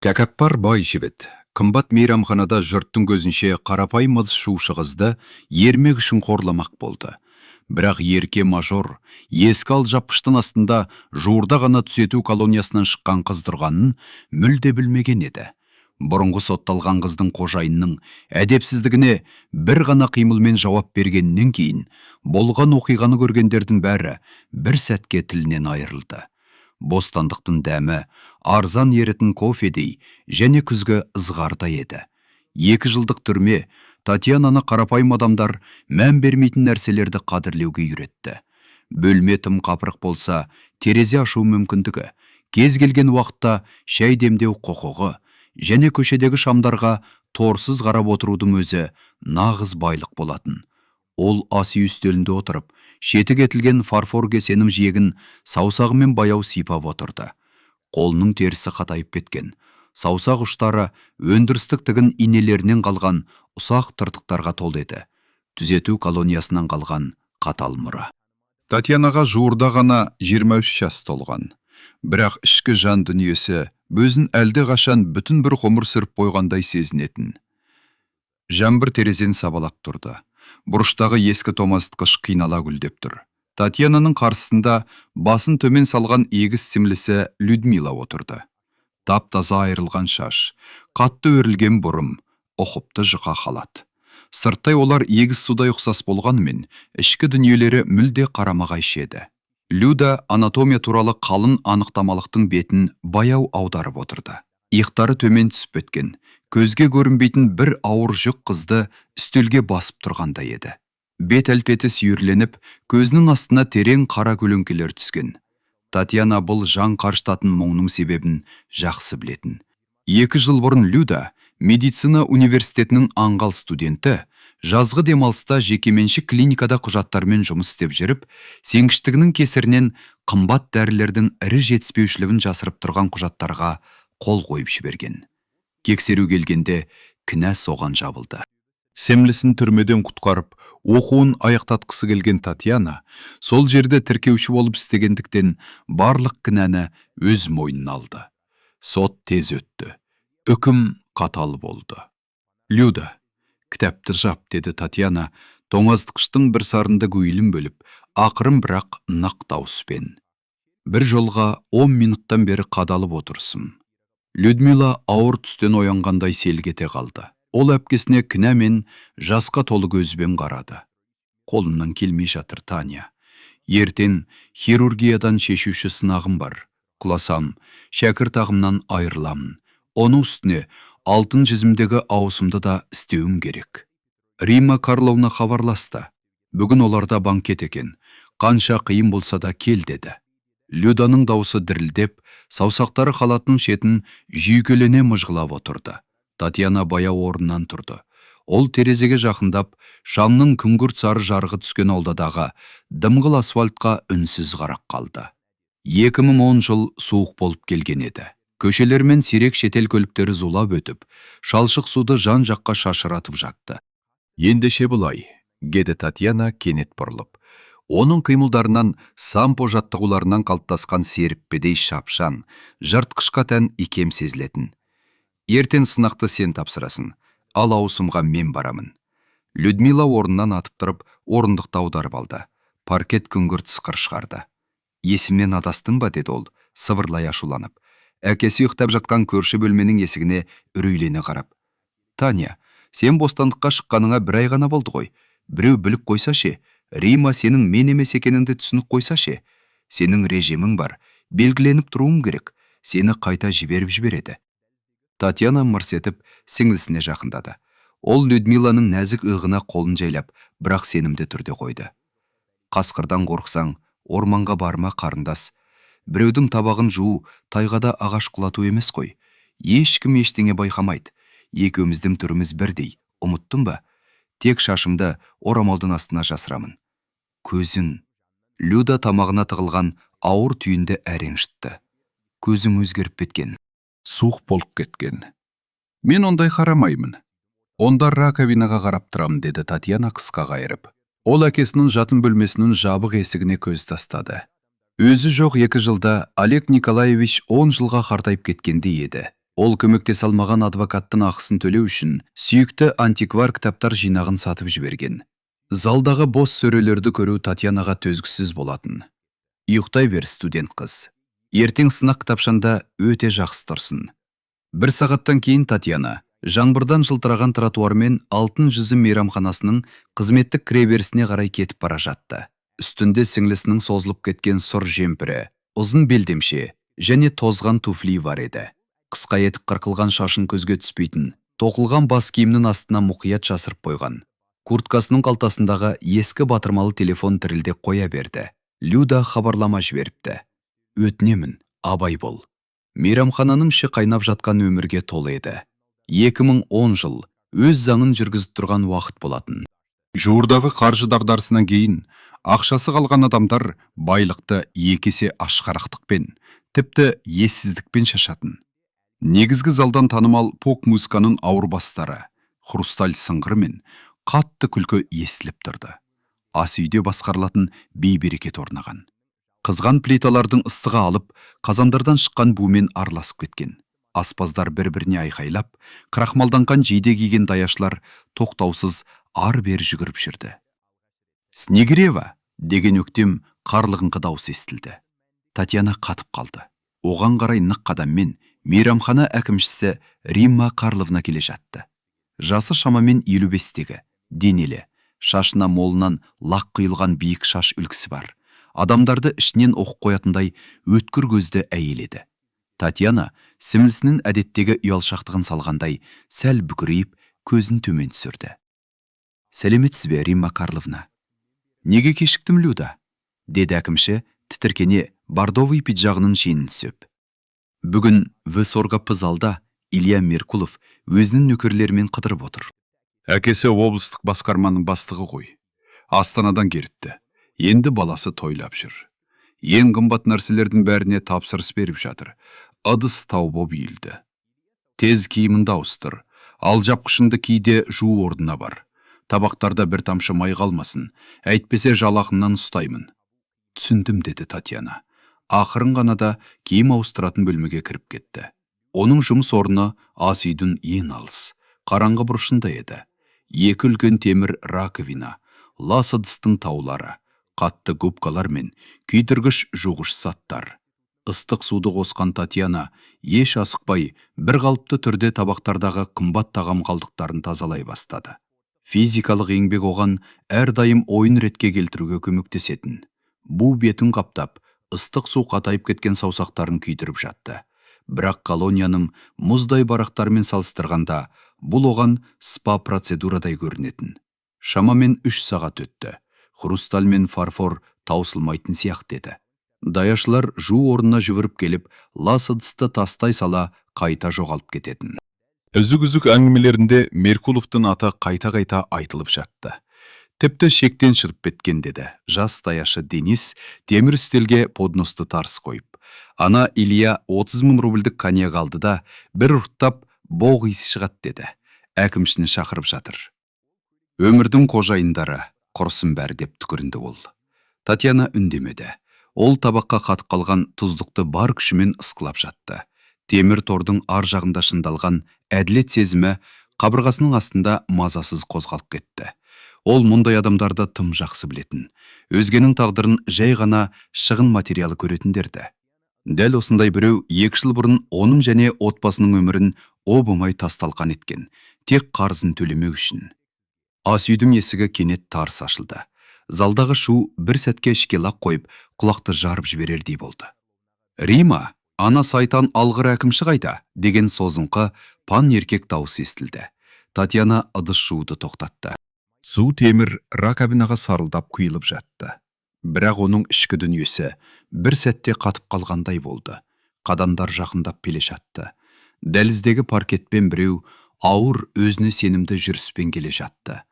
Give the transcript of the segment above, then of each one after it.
Тәкаппар бай жігіт. Қымбат мейрамханада жұрттың көзінше қарапайым шу шығызды ермек үшін қорламақ болды. Бірақ ерке мажор, ескі алжапқыштың астында жуырда ғана түзету колониясынан шыққан қыз тұрғанын мүлде білмеген еді. Бұрынғы сотталған қыздың қожайынның әдепсіздігіне бір ғана қимылмен жауап бергеннен кейін, болған оқиғаны көргендердің бәрі бір сәтке тілінен айырылды. Бостандықтың дәмі арзан еретін кофедей және күзгі ызғардай еді. 2 жылдық түрме Татьянаны қарапайым адамдар мән бермейтін нәрселерді қадірлеуге үйретті. Бөлме тым қапырық болса, терезе ашу мүмкіндігі, кез келген уақытта шәй демдеу құқығы және көшедегі шамдарға торсыз қарап отырудың өзі нағыз байлық болатын. Ол ас үй үстелінде отырып, шеті кетілген фарфор кесенің жиегін саусағымен баяу сипап отырды. Қолының терісі қатайып кеткен. Саусақ ұштары өндірістік тігін инелерінен қалған ұсақ тыртықтарға толы еді. Түзету колониясынан қалған қатал мұра. Татьянаға жуырда ғана 23 жас толған. Бірақ ішкі жан дүниесі өзін әлде қашан бүтін бір ғұмыр сүріп қойғандай сезінетін. Жаңбыр терезен сабалап тұрды. Бұрыштағы ескі томастықыш қинала гүлдеп тұр. Татьянаның қарсысында басын төмен салған егіз сімлісі Людмила отырды. Тап-таза айырылған шаш, қатты өрілген бұрым, ұқыпты жұқа халат. Сырттай олар егіз судай ұқсас болғанымен, ішкі дүниелері мүлде қарама-қайшы еді. Люда анатомия туралы қалың анықтамалықтың бетін баяу аударып отырды. Иықтары төмен түсіп өткен, көзге көрінбейтін бір ауыр жүк қызды үстелге басып тұрғандай еді. Бет әлпеті сүйірленіп, көзінің астына терең қара көлеңкелер түскен. Татьяна бұл жан қарштатын мұңның себебін жақсы білетін. 2 жыл бұрын Люда, медицина университетінің аңғал студенті, жазғы демалыста жекеменшік клиникада құжаттармен жұмыс істеп жүріп, сенгіштігінің кесірінен қымбат дәрілердің ірі жетіспеушілігін жасырып тұрған құжаттарға қол қойып жіберген. Тексеру келгенде кінә соған жабылды. Семлісін түрмеден құтқарып, оқуын аяқтатқысы келген Татьяна сол жерде тіркеуші болып істегендіктен барлық кінәні өз мойнына алды. Сот тез өтті. Үкім қатал болды. Люда, кітапты жап, деді Татьяна, тоңаздықыштың бір сарында көйлін бөліп, ақырын бірақ нақ дауыспен. Бір жолға 10 минуттан бері қадалып отырсын. Людмила ауыр түстен оянғандай селгете қалды. Ол әпкесіне кінә мен жасқа толы көзбен қарады. Қолымнан келмей жатыр, Таня. Ертең хирургиядан шешуші сынағым бар. Құласам, шәкірт ағымнан айырыламын. Оның үстіне алтын жүзімдегі ауысымды да істеуім керек. Рима Карловна хабарласты. Бүгін оларда банкет екен. Қанша қиын болса да кел, деді. Люданың даусы дірілдеп, саусақтары халатының шетін жүйкелене мұжғылап отырды. Татьяна баяу орнынан тұрды. Ол терезеге жақындап, шамның күңгірт сары жарығы түскен ауладағы дымғыл асфальтқа үнсіз қарап қалды. 2010 жыл суық болып келген еді. Көшелермен сирек шетел көліктері зулап өтіп, шалшық суды жан жаққа шашыратып жатты. Ендеше бұлай, деді Татьяна кенет бұрылып. Оның қимылдарынан сампо жаттығуларынан қалыптасқан серіппедей шапшан, жыртқышқа тән икем сезілетін. Ертең сынақты сен тапсырасын, ал ауысымға мен барамын. Людмила орнынан атып тұрып, орындықты аударып алды. Паркет күңгірт сықыр шығарды. Есімнен адастың ба, деді ол, сыбырлай ашуланып. Әкесі ұйықтап жатқан көрші бөлменің есігіне үрейлене қарап. Таня, сен бостандыққа шыққаныңа 1 ай ғана болды ғой. Біреу біліп қойса ше, Рима сенің мен емес екеніңді түсініп қойса ше. Сенің режимің бар, белгіленіп тұруым керек. Сені қайта жіберіп жібереді. Татьяна мырс етіп сіңілісіне жақындады. Ол Людмиланың нәзік иығына қолын жайлап, бірақ сенімді түрде қойды. Қасқырдан қорықсаң, орманға барма, қарындас. Біреудің табағын жуу, тайғада ағаш құлату емес қой. Ешкім ештеңе байқамайды. Екеуміздің түріміз бірдей, ұмыттың ба? Тек шашымды орамалдың астына жасырамын. Көзің. Люда тамағына тығылған ауыр түйінді әрең шытты. Көзің өзгеріп кеткен. Суық болып кеткен. Мен ондай қарамаймын. Онда раковинаға қарап тұрам, деді Татьяна қысқа қайырып. Ол әкесінің жатын бөлмесінің жабық есігіне көз тастады. Өзі жоқ 2 жылда Олег Николаевич 10 жылға қартайып кеткенде еді. Ол көмектесе алмаған адвокаттың ақысын төлеу үшін сүйікті антиквар кітаптар жинағын сатып жіберген. Залдағы бос сөрелерді көру Татьянаға төзгісіз болатын. Ұйықтай бер, студент қыз. Ертең сынақ кітапшанда өте жақсы тұрсын. Бір сағаттан кейін Татьяна жаңбырдан жылтыраған тротуармен алтын жүзім мейрамханасының қызметтік кіреберісіне қарай кетіп бара жатты. Үстінде сіңлісінің созылып кеткен сұр жемпірі, ұзын белдемше және тозған туфли бар еді. Қысқа етік қырқылған шашын көзге түспейтін, тоқылған бас киімнің астына мұқият жасырып қойған. Курткасының қалтасындағы ескі батырмалы телефон тірілдеп қоя берді. Люда хабарлама жіберіпті. Өтінемін, абай бол. Мейрамхананың іші қайнап жатқан өмірге толы еді. 2010 жыл өз заңын жүргізіп тұрған уақыт болатын. Жуырдағы қаржы дағдарысынан кейін ақшасы қалған адамдар байлықты екесе ашқарақтықпен, тіпті ессіздікпен шашатын. Негізгі залдан танымал поп-музыканың ауыр бастары, хрусталь сыңғыры мен қатты күлкі естіліп тұрды. Ас үйде басқарылатын бей-берекет орнаған. Қызған плиталардың ыстығы алып, қазандардан шыққан бумен араласып кеткен. Аспаздар бір-біріне айқайлап, крахмалданған жейде киген даяшылар тоқтаусыз ар-бер жүгіріп жүрді. «Снегирева!» деген өктем қарлығыңқы дауыс естілді. Татьяна қатып қалды. Оған қарай нық қадаммен мейрамхана әкімшісі Римма Карловна келе жатты. Жасы шамамен 55-тегі, денелі, шашына молынан лақ құйылған биік шаш үлгісі бар. Адамдарды ішінен оқып қоятындай өткір көзді әйел еді. Татьяна сіңлісінің әдеттегі ұялшақтығын салғандай сәл бүкірейіп көзін төмен түсірді. «Сәлеметсіз бе, Римма Карловна?» «Неге кешіктім, Люда?» деді әкімші тітіркене бордовый пиджағының шенін түсіп. Бүгін Высоргапы залда Илья Меркулов өзінің нөкерлерімен қыдырып отыр. Әкесі облыстық басқарманың бастығы ғой. Астанадан келіпті. Енді баласы тойлап жүр. Ең қымбат нәрселердің бәріне тапсырыс беріп жатыр. Ыдыс тау боп иілді. Тез киіміңді ауыстыр. Ал жапқышыңды кейде жуу орнына бар. Табақтарда бір тамшы май қалмасын. Әйтпесе жалақыңнан ұстаймын. Түсіндім, деді Татьяна. Ақырын ғана да киім ауыстыратын бөлмеге кіріп кетті. Оның жұмыс орны ас үйдің ең алыс, қараңғы бұрышында еді. Екі үлкен темір раковина, лас ыдыстың таулары, қатты губкалар мен күйдіргіш жуғыш саттар. Ыстық суды қосқан Татьяна еш асықпай бір қалыпты түрде табақтардағы қымбат тағам қалдықтарын тазалай бастады. Физикалық еңбек оған әрдайым ойын ретке келтіруге көмектесетін. Бу бетін қаптап, ыстық су қатайып кеткен саусақтарын күйдіріп жатты. Бірақ колонияның мұздай барақтармен салыстырғанда бұл оған спа процедурадай көрінетін. Шамамен 3 сағат өтті. Хрусталь мен фарфор таусылмайтын сияқты еді. Даяшылар жуу орнына жүгіріп келіп, лас ыдысты тастай сала қайта жоғалып кететін. Үзік-үзік әңгімелерінде Меркуловтың аты қайта-қайта айтылып жатты. Тіпті шектен шығып кеткен, деді жас даяшы Денис темір үстелге подносты тарс қойып. Ана Илья 30 000 рубльдік коньяк алды да, бір ұрттап боқ иісі шығады, деді. Әкімшіні шақырып жатыр. Өмірдің қожайындары, құрсын бәрі, деп түкірінді ол. Татьяна үндемеді. Ол табаққа қатып қалған тұздықты бар күшімен ысқылап жатты. Темір тордың ар жағында шындалған әділет сезімі қабырғасының астында мазасыз қозғалып кетті. Ол мұндай адамдарды тым жақсы білетін. Өзгенің тағдырын жай ғана шығын материалы көретіндерді. Дәл осындай біреу 2 жыл бұрын оның және отбасының өмірін оп-оңай тасталқан еткен, тек қарызын төлемеу үшін. Ас үйдің есігі кенет тарс ашылды. Залдағы шу бір сәтке ішке лақ қойып, құлақты жарып жіберердей болды. «Рима, ана сайтан алғыр әкімші қайда?» деген созыңқы пан еркек дауыс естілді. Татьяна ыдыс жууды тоқтатты. Су темір раковинаға сарылдап құйылып жатты. Бірақ оның ішкі дүниесі бір сәтте қатып қалғандай болды. Қадандар жақындап келе жатты. Дәліздегі паркетпен біреу ауыр өзіне сенімді жүріспен келе жатты.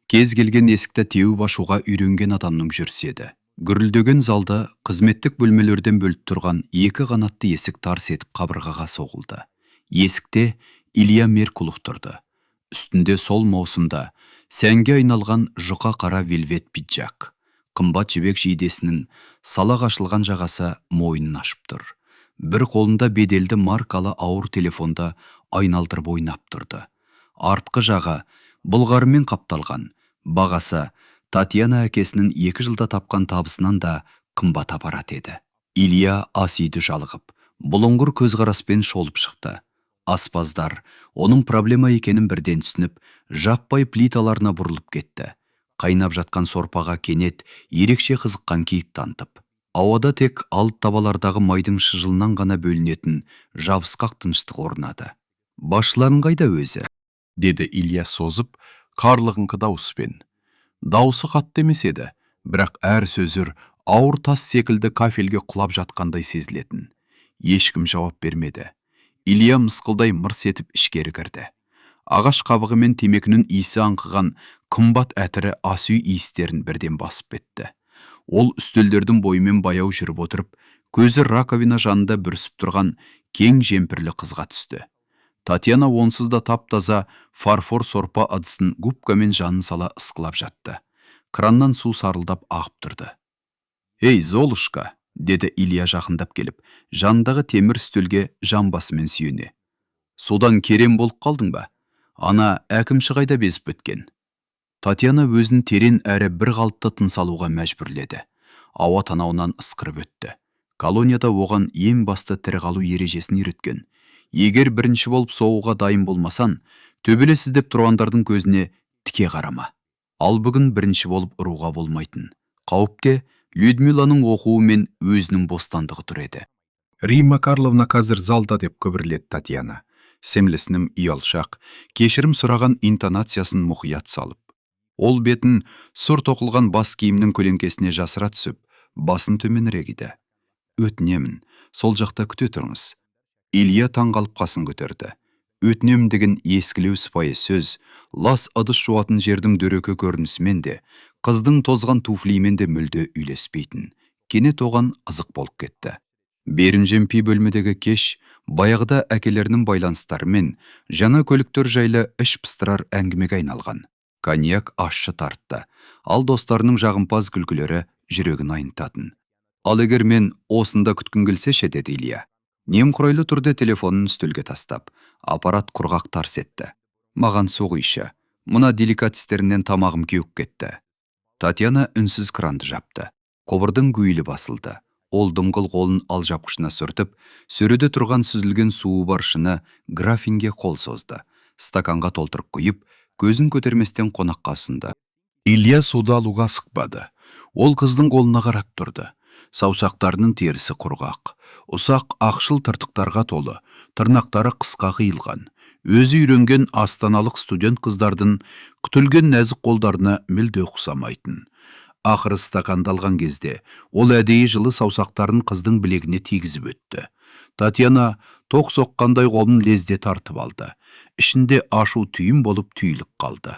Кез келген есікті теуіп ашуға үйренген адамның жүрседі. Гүрілдеген залды қызметтік бөлмелерден бөліп тұрған 2 қанатты есік тарс етіп қабырғаға соғылды. Есікте Илья Меркулов тұрды. Үстінде сол маусымда сәнге айналған жұқа қара вельвет пиджак. Қымбат жібек жейдесінің салақ ашылған жағасы мойнын ашып тұр. Бір қолында беделді маркалы ауыр телефонда айналдырып ойнап тұрды. Артқы жағы былғарымен қапталған, бағасы Татьяна әкесінің 2 жылда тапқан табысынан да қымбат апарат еді. Илья ас үйді жалығып, бұлыңғыр көзқараспен шолып шықты. Аспаздар оның проблема екенін бірден түсініп, жаппай плиталарына бұрылып кетті. Қайнап жатқан сорпаға кенет ерекше қызыққан кейіп танытып. Ауада тек алып табалардағы майдың шыжылынан ғана бөлінетін жабысқақ тыныштық орнады. Басшыларың қайда өзі? Деді Илья созып, қарлығыңқы дауыспен. Дауысы қатты емес еді, бірақ әр сөзір ауыр тас секілді кафельге құлап жатқандай сезілетін. Ешкім жауап бермеді. Илья мысқылдай мырс етіп ішкері кірді. Ағаш қабығы мен темекінің иісі аңқыған қымбат әтірі ас үй иістерін бірден басып кетті. Ол үстелдердің бойымен баяу жүріп отырып, көзі раковина жанында бүрісіп тұрған кең жемпірлі қызға түсті. Татьяна онсыз да тап-таза фарфор сорпа ыдысын губкамен жанын сала ысқылап жатты. Краннан су сарылдап ағып тұрды. «Ей, Золушка!» деді Илья жақындап келіп, жандағы темір үстелге жамбасымен сүйене. «Судан керем болып қалдың ба? Ана әкімші қайда безіп біткен?» Татьяна өзін терен әрі бір қалыпты тыныс алуға мәжбүрледі. Ауа танауынан ысқырып өтті. Колонияда оған ең басты тірі қалу ережесін үйреткен. Егер бірінші болып соғуға дайын болмасан, төбелес іздеп тұрғандардың көзіне тіке қарама. Ал бүгін бірінші болып ұруға болмайтын. Қауіпте Людмиланың оқуы мен өзінің бостандығы тұр еді. «Римма Карловна қазір залда», деп көбірледі Татьяна. Семлісінім ұялшақ, кешірім сұраған интонациясын мұқият салып. Ол бетін сұр тоқылған бас киімнің көлеңкесіне жасыра түсіп, басын төменірек еді. «Өтінемін, сол жақта күте тұрыңыз». Илья таңғалып қасын көтерді. «Өтінемін» деген ескілеу сыпайы сөз, лас ыдыс жуатын жердің дөрекі көрінісімен де, қыздың тозған туфлимен де мүлде үйлеспейтін. Кенет оған қызық болып кетті. Берінжемпи бөлмедегі кеш баяғыда әкелерінің байланыстарымен жаңа көліктер жайлы іш пыстырар әңгімеге айналған. Коньяк ащы тартты, ал достарының жағымпаз күлкілері жүрегін айнытатын. «Ал егер мен осында күткін келсе ше», деді Илья. Немқұрайлы түрде телефонын үстелге тастап, аппарат құрғақ тарс етті. «Маған су құйшы, мына деликатестерінен тамағым кеуіп кетті». Татьяна үнсіз кранды жапты. Құбырдың гүйлі басылды. Ол дымқыл қолын алжапқышына сүртіп, сөреде тұрған сүзілген суы бар шыны графинге қол созды. Стаканға толтырып құйып, көзін көтерместен қонаққа ұсынды. Илья суды алуға асықпады. Ол қыздың қолына қарап тұрды. Саусақтарының терісі құрғақ, ұсақ ақшыл тыртықтарға толы, тырнақтары қысқа қиылған. Өзі үйренген астаналық студент қыздардың күтілген нәзік қолдарына мүлде ұқсамайтын. Ақыры стакандалған кезде ол әдейі жылы саусақтарын қыздың білегіне тигізіп өтті. Татьяна тоқ соққандай қолын лезде тартып алды. Ішінде ашу түйін болып түйіліп қалды.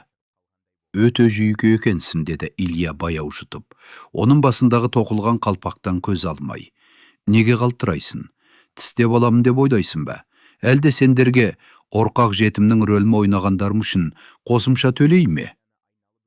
«Өте жүйке екенсің», деді Илья баяу жұтып. Оның басындағы тоқылған қалпақтан көз алмай. «Неге қалтырайсың? Тістеп аламын деп ойлайсың ба? Әлде сендерге орқақ жетімнің рөлін ойнағандарым үшін қосымша төлей ме?»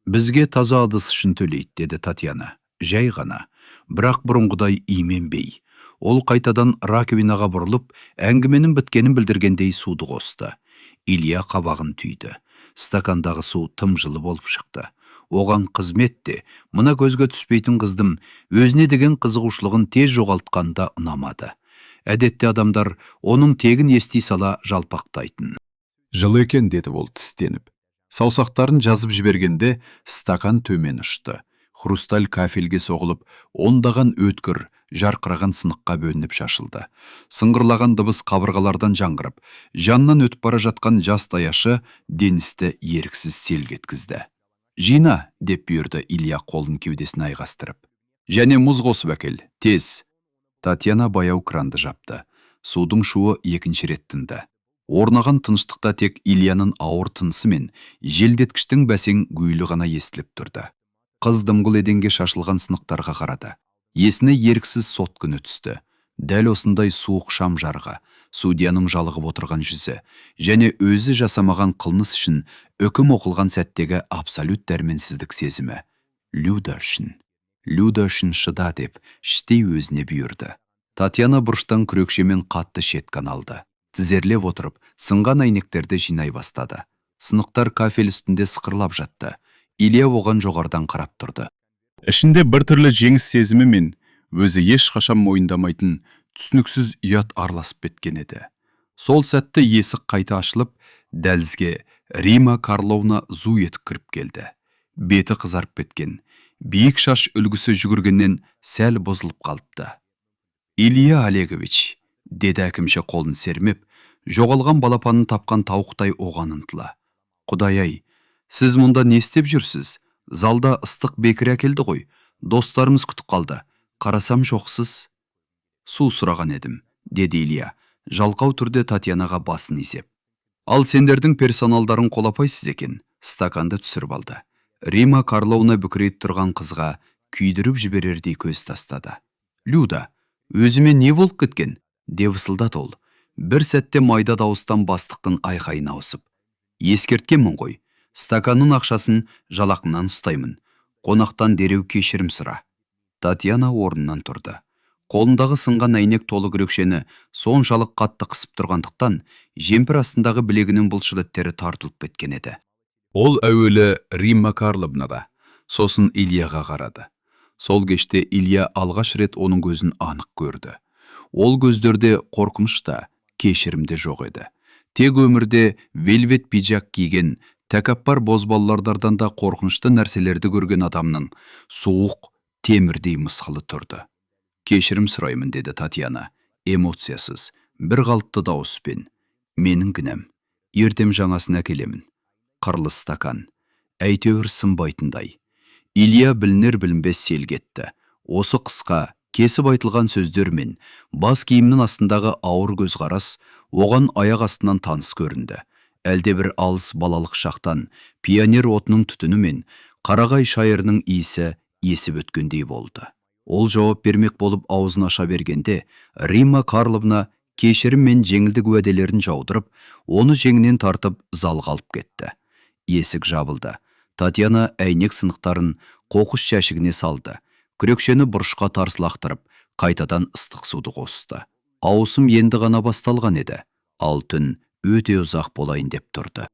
«Бізге таза ыдыс үшін төлейді», деді Татьяна. «Жай ғана, бірақ бұрынғыдай именбей». Ол қайтадан раковинаға бұрылып, әңгіменің біткенін білдіргендей суды қосты. Илья қабағын түйді. Стакандағы су тым жылы болып шықты. Оған қызметте, мұна көзге түспейтін қыздым өзіне деген қызығушылығын тез жоғалтқанда ұнамады. Әдетте адамдар оның тегін ести сала жалпақтайтын. «Жылы екен», деді ол тістеніп. Саусақтарын жазып жібергенде стакан төмен ұшты. Хрусталь кафельге соғылып, ондаған өткір, жарқыраған сыныққа бөлініп шашылды. Сыңғырлаған дыбыс қабырғалардан жаңғырып, жаннан өтіп бара жатқан жас даяшы деністі еріксіз селк еткізді. «Жина», деп бұйырды Илья қолын кеудесіне айғастырып. «Және мұз қосып әкел, тез». Татьяна баяу кранды жапты. Судың шуы екінші рет тынды. Орнаған тыныштықта тек Ильяның ауыр тынысы мен желдеткіштің бәсең гүйлі ғана естіліп тұрды. Қыз дымғыл еденге шашылған сынықтарға қарады. Есіне еріксіз сот күні түсті. Дәл осындай суық шам жарығы, судьяның жалығып отырған жүзі, және өзі жасамаған қылмыс үшін үкім оқылған сәттегі абсолют дәрменсіздік сезімі. Люда үшін шыда деп іштей өзіне бұйырды. Татьяна бұрыштан күрекшемен қатты шеткан алды. Тізерлеп отырып, сынған әйнектерді жинай бастады. Сынықтар кафель үстінде сықырлап жатты. Илья оған жоғардан қарап тұрды. Ішінде бір түрлі жеңіс сезімі мен өзі ешқашан мойындамайтын түсініксіз ұят араласып кеткен еді. Сол сәтті есік қайта ашылып, дәлізге Рима Карловна зу етіп кіріп келді. Беті қызарып кеткен, биік шаш үлгісі жүгіргеннен сәл бұзылып қалыпты. Илья Олегович, деді әкімші қолын сермеп, жоғалған балапанын тапқан тауықтай оған ынтыла. Құдай-ай, сіз мұнда не істеп жүрсіз? Залда ыстық бекір әкелді ғой. Достарымыз күтіп қалды. Қарасам жоқсыз. Су сұраған едім, деді Илья, жалқау түрде Татьянаға басын изеп. Ал сендердің персоналдарын қолапайсыз екен. Стаканды түсіріп алды. Рима Карловна бүкірейіп тұрған қызға күйдіріп жіберердей көз тастады. Люда, өзіме не болып кеткен? Деп ысылдады ол. Бір сәтте майда дауыстан бастықтың айқайына ауысып. Ескерткенмін ғой. Стаканның ақшасын жалақынан ұстаймын. Қонақтан дереу кешірім сұра. Татьяна орнынан тұрды. Қолындағы сынған әйнек толы күрекшені соншалық қатты қысып тұрғандықтан, жемпір астындағы білегінің бұлшықеттері тартылып кеткен еді. Ол әуелі Римма Карловнаға, сосын Ильяға қарады. Сол кеште Илья алғаш рет оның көзін анық көрді. Ол көздерде қорқыныш та, кешірім де жоқ еді. Тек өмірде вельвет пиджак киген, тәкаппар бозбалалардан да қорқынышты нәрселерді көрген адамның суық, темірдей мысқылы тұрды. Кешірім сұраймын, деді Татьяна, эмоциясыз, бір қалыпты дауыспен. Менің кінәм, ертем жаңасын әкелемін. Қырлы стакан, әйтеуір сынбайтындай. Илья білінер-білінбес селгетті. Осы қысқа, кесіп айтылған сөздермен, бас киімнің астындағы ауыр көзқарас оған аяқ астынан таныс көрінді. Әлде бір алыс балалық шақтан пионер отының түтіні мен қарағай шайырының иісі есіп өткендей болды. Ол жауап бермек болып аузын аша бергенде, Рима Карловна кешірім мен жеңілдік уәделерін жаудырып, оны жеңінен тартып залға алып кетті. Есік жабылды. Татьяна әйнек сынықтарын қоқыс жәшігіне салды. Күрекшені бұрышқа тарс лақтырып, қайтадан ыстық суды қосты. Ауысым енді ғана басталған еді. Ал түн өте ұзақ болайын деп тұрды.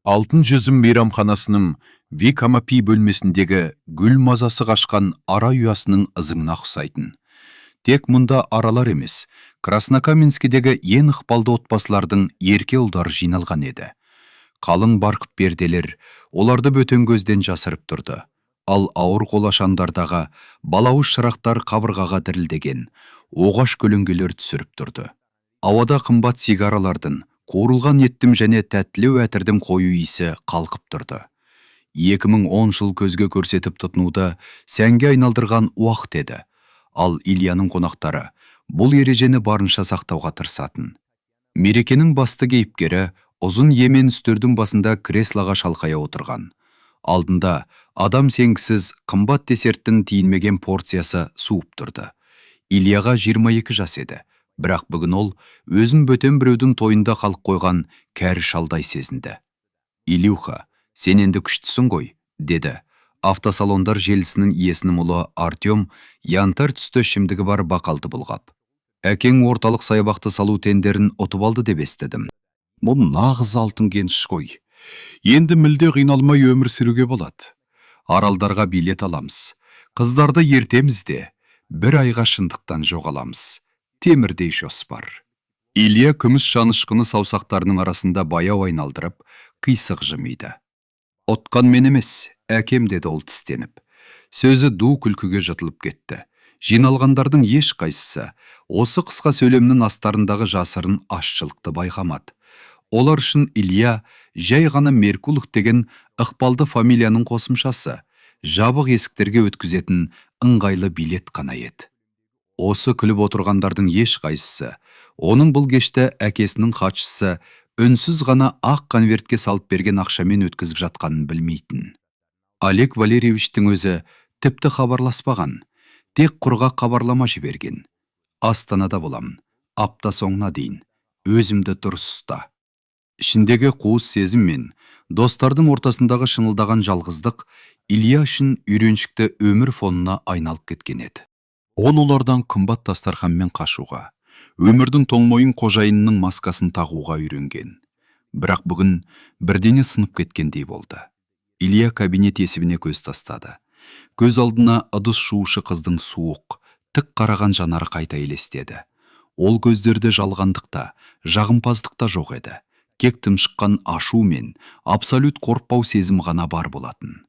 Алтын жүзім мейрамханасының Викамапи бөлмесіндегі гүл мазасы қашқан ара ұясының ызыңына ұқсайтын. Тек мұнда аралар емес, Краснокаменскідегі ең ықпалды отбасылардың ерке ұлдары жиналған еді. Қалың барқып перделер оларды бөтен көзден жасырып тұрды. Ал ауыр қолашандардағы балауыз шырақтар қабырғаға дірілдеген, оғаш көлеңкелер түсіріп тұрды. Ауада қымбат сигаралардың, қуырылған еттім және тәттілеу әтірдің қою иісі қалқып тұрды. 2010 жыл көзге көрсетіп тұтынуда сәнге айналдырған уақыт еді. Ал Ильяның қонақтары бұл ережені барынша сақтауға тырысатын. Мерекенің басты кейіпкері ұзын емен үстелдің басында креслоға шалқая отырған. Алдында адам сенгісіз қымбат десерттің тиілмеген порциясы суып тұрды. Ильяға 22 жас еді, бірақ бүгін ол өзін бөтен біреудің тойында қалып қойған кәрі шалдай сезінді. Илюха, сен енді күштісің ғой, деді. Автосалондар желісінің иесінің ұлы Артем янтар түсті ішімдігі бар бақалды бұлғап. Әкең орталық саябақты салу тендерін ұтып алды деп естідім. Бұл нағыз алтын кеніш қой. Енді мүлде қиналмай өмір сүруге болады. Аралдарға билет аламыз. Қыздарды ертеміз де, бір айға шындықтан жоғаламыз. Темірдей жоспар. Илья күміс шанышқыны саусақтарының арасында баяу айналдырып, қисық жымиды. Отқан мен емес, әкем, деді ол тістеніп. Сөзі ду күлкіге жұтылып кетті. Жиналғандардың еш қайсысы осы қысқа сөйлемнің астарындағы жасырын ашшылықты байқамады. Олар үшін Илья жай ғана Меркулов деген ықпалды фамилияның қосымшасы, жабық есіктерге өткізетін ыңғайлы билет қана еді. Осы күліп отырғандардың еш қайсысы оның бұл кешті әкесінің хатшысы үнсіз ғана ақ конвертке салып берген ақшамен өткізіп жатқанын білмейтін. Олег Валерьевичтің өзі тіпті хабарласпаған, тек құрғақ хабарлама жіберген. Астанада боламын, апта соңына дейін, өзімді дұрыс ұста. Ішіндегі қуыс сезім мен достардың ортасындағы шынылдаған жалғыздық Илья үшін үйреншікті өмір фонына айналып кеткен еді. Олардан қымбат дастарханмен қашуға, өмірдің тоңмойын қожайынның маскасын тағуға үйренген. Бірақ бүгін бірдеңе сынып кеткендей болды. Илья кабинет есігіне көз тастады. Көз алдына ыдыс жуушы қыздың суық, тік қараған жанары қайта елестеді. Ол көздерде жалғандықта, жағымпаздықта жоқ еді. Кек тымшыққан ашу мен абсолют қорықпау сезім ғана бар болатын.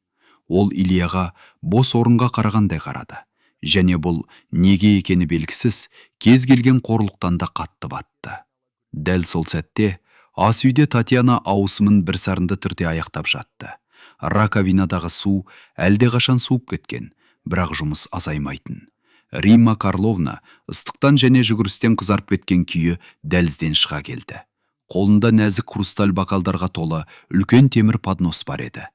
Ол Ильяға бос орынға қарағандай қарады. Және бұл неге екені белгісіз, кез келген қорлықтан да қатты батты. Дәл сол сәтте ас үйде Татьяна ауысымын бір сарынды түрде аяқтап жатты. Раковинадағы су әлдеқашан суып кеткен, бірақ жұмыс азаймайтын. Римма Карловна ыстықтан және жүгірістен қызарып кеткен күйі дәлізден шыға келді. Қолында нәзік хрусталь бокалдарға толы үлкен темір поднос бар еді.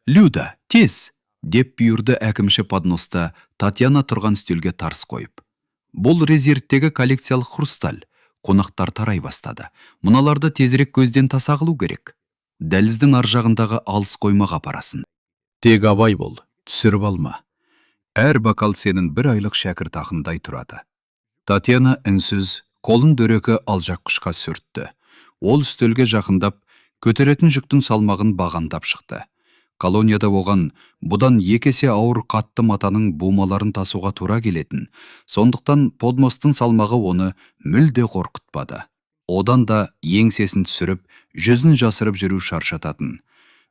«Люда, тез!» деп бұйырды әкімші подноста Татьяна тұрған үстелге тарс қойып. Бұл резервтегі коллекциялық хрусталь. Қонақтар тарай бастады. Мұналарды тезірек көзден таса қылу керек. Дәліздің ар жағындағы алыс қоймаға апарасын. Тек абай бол, түсіріп алма. Әр бокал сенің бір айлық шәкіртақындай тұрады. Татьяна үнсіз, қолын дөрекі алжақ құшқа сүртті. Ол үстелге жақындап, көтеретін жүктің салмағын бағандап шықты. Колонияда оған бұдан екесе ауыр қатты матаның бумаларын тасуға тура келетін, сондықтан подмостың салмағы оны мүлде қорқытпады. Одан да еңсесін түсіріп, жүзін жасырып жүру шаршататын.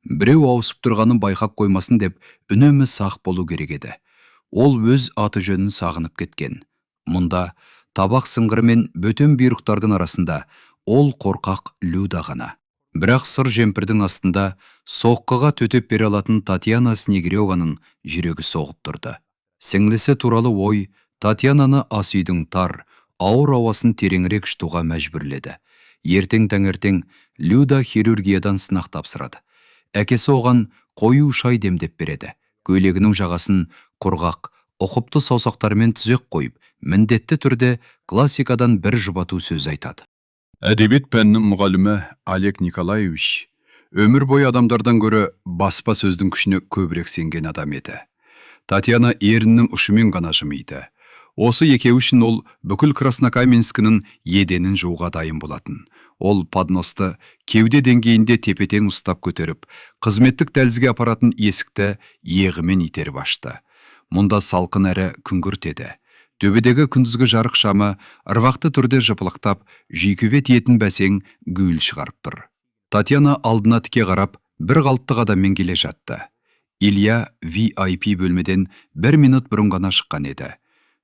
Біреу ауысып тұрғанын байқап қоймасын деп үнемі сақ болу керек еді. Ол өз аты жөнін сағынып кеткен. Мұнда табақ сыңғыры мен бөтен бұйрықтардың арасында ол қорқақ Люда ғана. Бірақ сыр жемпірдің астында соққыға төтеп бере алатын Татьяна Снегиреваның жүрегі соғып тұрды. Сіңлісі туралы ой Татьянаны ас үйдің тар, ауыр ауасын тереңірек жұтуға мәжбүрледі. Ертең таңертең Люда хирургиядан сынақ тапсырады. Әкесі оған қою шай демдеп береді. Көйлегінің жағасын құрғақ, ұқыпты саусақтармен түзек қойып, міндетті түрде классикадан бір жұбату сөз айтады. Әдебиет пәнінің мұғалімі Олег Николаевич өмір бойы адамдардан гөрі баспа сөздің күшіне көбірек сенген адам еді. Татьяна еріннің ұшымен ғана жымиды. Осы екеуі үшін ол бүкіл Краснокаменскінің еденін жууға дайын болатын. Ол подносты кеуде деңгейінде тепетең ұстап көтеріп, қызметтік дәлізге апаратын есікті иығымен итеріп ашты. Мұнда салқын әрі күңгірт еді. Төбедегі күндізгі жарық шамы ырвақты түрде жыпылықтап, жүйкеге тиетін бәсең гүл шығарып тұр. Татьяна алдына тіке қарап, бір қалыптық адаммен келе жатты. Илья VIP бөлмеден 1 минут бұрын ғана шыққан еді.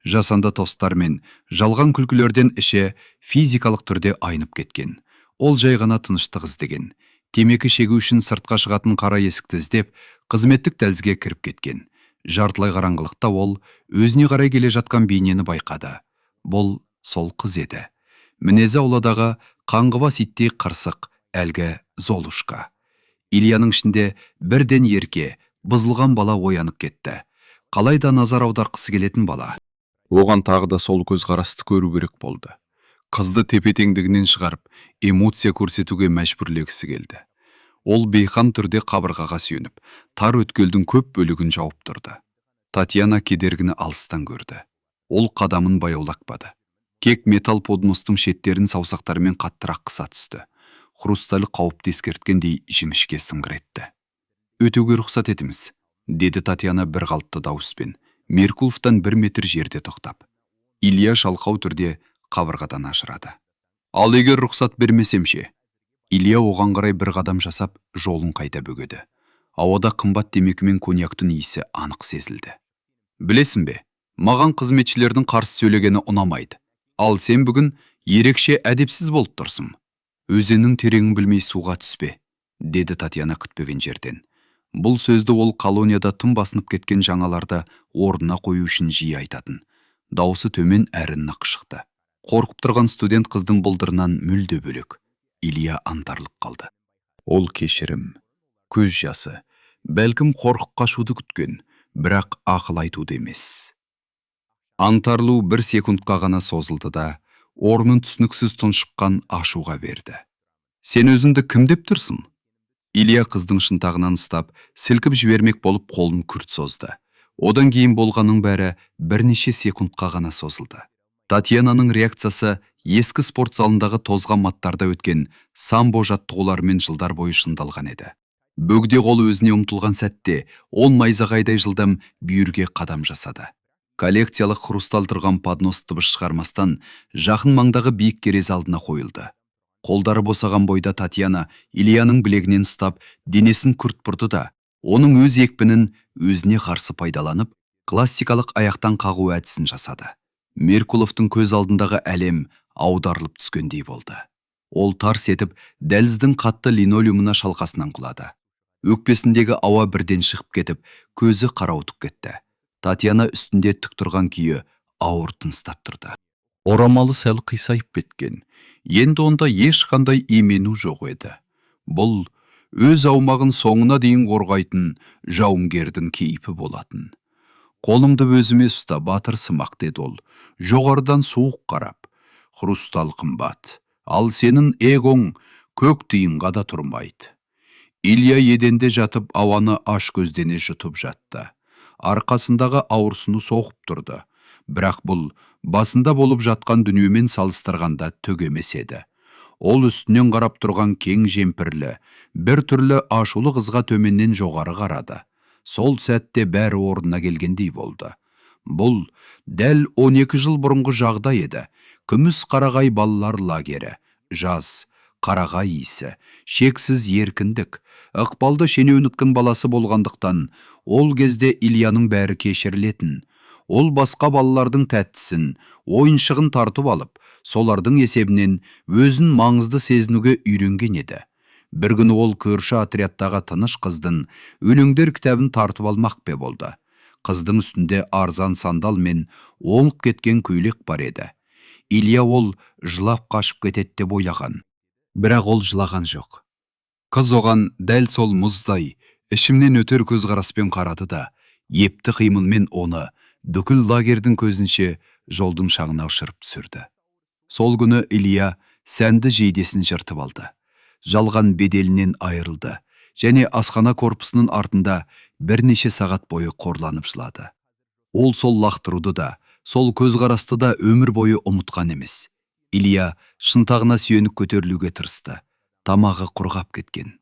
Жасанды тостар мен жалған күлкілерден іші физикалық түрде айнып кеткен. Ол жай ғана тыныштық іздеген. Темекі шегу үшін сыртқа шығатын қара есікті іздеп, қызметтік дәлізге кіріп кеткен. Жартылай қараңғылықта ол өзіне қарай келе жатқан бейнені байқады. Бұл сол қыз еді. Мінезі ауладағы қаңғыбас иттей қырсық, әлгі Золушка. Ильяның ішінде бірден ерке, бұзылған бала оянып кетті. Қалайда назар аударғысы келетін бала. Оған тағы да сол көзқарасты көру керек болды. Қызды тепе-теңдігінен шығарып, эмоция көрсетуге мәжбүрлегісі келді. Ол бейқам түрде қабырғаға сүйеніп, тар өткелдің көп бөлігін жауып тұрды. Татьяна кедергіні алыстан көрді. Ол қадамын баяулатпады. Кек металл подностың шеттерін саусақтарымен қаттырақ қыса түсті. Хрусталь қауіпті ескерткендей жіңішке сыңғыр етті. «Өтуге рұқсат етіңіз», деді Татьяна бір қалыпты дауыспен, Меркуловтан 1 метр жерде тоқтап. Илья шалқау түрде қабырғадан ажырады. «Ал егер рұқсат бермесем ше?» Илья оған қарай бір қадам жасап, жолын қайта бөгеді. Ауада қымбат темекі мен коньяктың иісі анық сезілді. «Білесің бе, маған қызметшілердің қарсы сөйлегені ұнамайды. Ал сен бүгін ерекше әдепсіз болып тұрсың. Өзеннің тереңін білмей суға түспе», деді Татьяна күтпеген жерден. Бұл сөзді ол колонияда тым басынып кеткен жаңаларды орнына қою үшін жиі айтатын. Дауысы төмен әрі нық шықты. Қорқып тұрған студент қыздың бұлдырынан мүлде бөлек. Илья антарылып қалды. Ол кешірім, көз жасы, бәлкім қорқып қашуды күткен, бірақ ақыл айтуды емес. Антарылу 1 секундқа ғана созылды да, орнын түсініксіз тұншыққан ашуға берді. «Сен өзіңді кім деп тұрсың?» Илья қыздың шынтағынан ұстап, сілкіп жібермек болып қолын күрт созды. Одан кейін болғаның бәрі бірнеше секундқа ғана созылды. Татьянаның реакциясы ескі спорт залындағы тозған маттарда өткен самбо жаттығуларымен жылдар бойы шыңдалған еді. Бөгде қолы өзіне ұмтылған сәтте, ол найзағайдай жылдам бүйірге қадам жасады. Коллекциялық хрусталь тұрған поднос дыбыс шығармастан жақын маңдағы биік керез алдына қойылды. Қолдары босаған бойда Татьяна Ильяның білегінен ұстап, денесін күрт бұрды да, оның өз екпінін өзіне қарсы пайдаланып, классикалық аяқтан қағу әдісін жасады. Меркуловтың көз алдындағы әлем аударылып түскендей болды. Ол тарс етіп, дәліздің қатты линолеумына шалқасынан құлады. Өкпесіндегі ауа бірден шығып кетіп, көзі қарауытып кетті. Татьяна үстінде тік тұрған күйі ауыр тыныстап тұрды. Орамалы сәл қисайып кеткен. Енді онда ешқандай имену жоқ еді. Бұл өз аумағын соңына дейін қорғайтын жауынгердің кейпі болатын. Қолымды өзіме ұста, батырсымақ, деді ол, жоғарыдан суық қарап. Хрусталь қымбат, ал сенің эгоң көк тиынға да тұрмайды. Илья еденде жатып ауаны аш көздене жұтып жатты. Арқасындағы ауырсыны соғып тұрды. Бірақ бұл басында болып жатқан дүниемен салыстырғанда түк емес еді. Ол үстінен қарап тұрған кең жемпірлі, бір түрлі ашулы қызға төменнен жоғары қарады. Сол сәтте бәрі орнына келгендей болды. Бұл дәл 12 жыл бұрынғы жағдай еді. Күміс қарағай балалар лагері, жаз, қарағай иісі, шексіз еркіндік, ықпалды шенеуніктің баласы болғандықтан, ол кезде Ильяның бәрі кешірілетін. Ол басқа балалардың тәттісін, ойыншығын тартып алып, солардың есебінен өзін маңызды сезінуге үйренген еді. Бір күні ол көрші отрядтағы тыныш қыздың өлеңдер кітабын тартып алмақ бе болды. Қыздың үстінде арзан сандал мен оңып кеткен көйлек бар еді. Илья ол жылап қашып кетеді деп ойлаған. Бірақ ол жылаған жоқ. Қыз оған дәл сол мұздай, ішімнен өтер көзқараспен қарады да, епті қимылмен оны бүкіл лагердің көзінше жолдың шаңына ұшырып түсірді. Сол күні Илья сәнді жейдесін жыртып алды. Жалған беделінен айырылды, және асхана корпусының артында бірнеше сағат бойы қорланып жылады. Ол сол лақтыруды да, сол көзқарасты да өмір бойы ұмытқан емес. Илья шынтағына сүйеніп көтерілуге тырысты. Тамағы құрғап кеткен.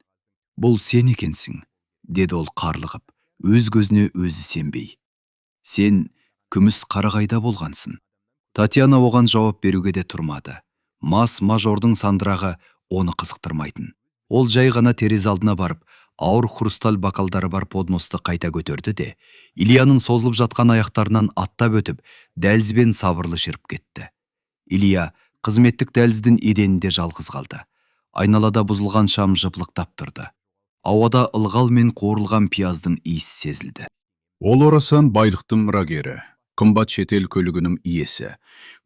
Бұл сен екенсің, деді ол қарлығып, өз көзіне өзі сенбей. Сен күміс қарағайда болғансың. Татьяна оған жауап беруге де тұрмады. Мажордың сандырағы оны қызықтырмайтын. Ол жай ғана терезе алдына барып, ауыр хрусталь бокалдары бар подносты қайта көтерді де, Ильяның созылып жатқан аяқтарынан аттап өтіп, дәлізбен сабырлы жүріп кетті. Илья қызметтік дәліздің еденінде жалғыз қалды. Айналада бұзылған шам жыпылықтап тұрды. Ауада ылғал мен қуырылған пияздың иісі сезілді. Ол орасан байлықтың мұрагері, қымбат шетел көлігінің иесі,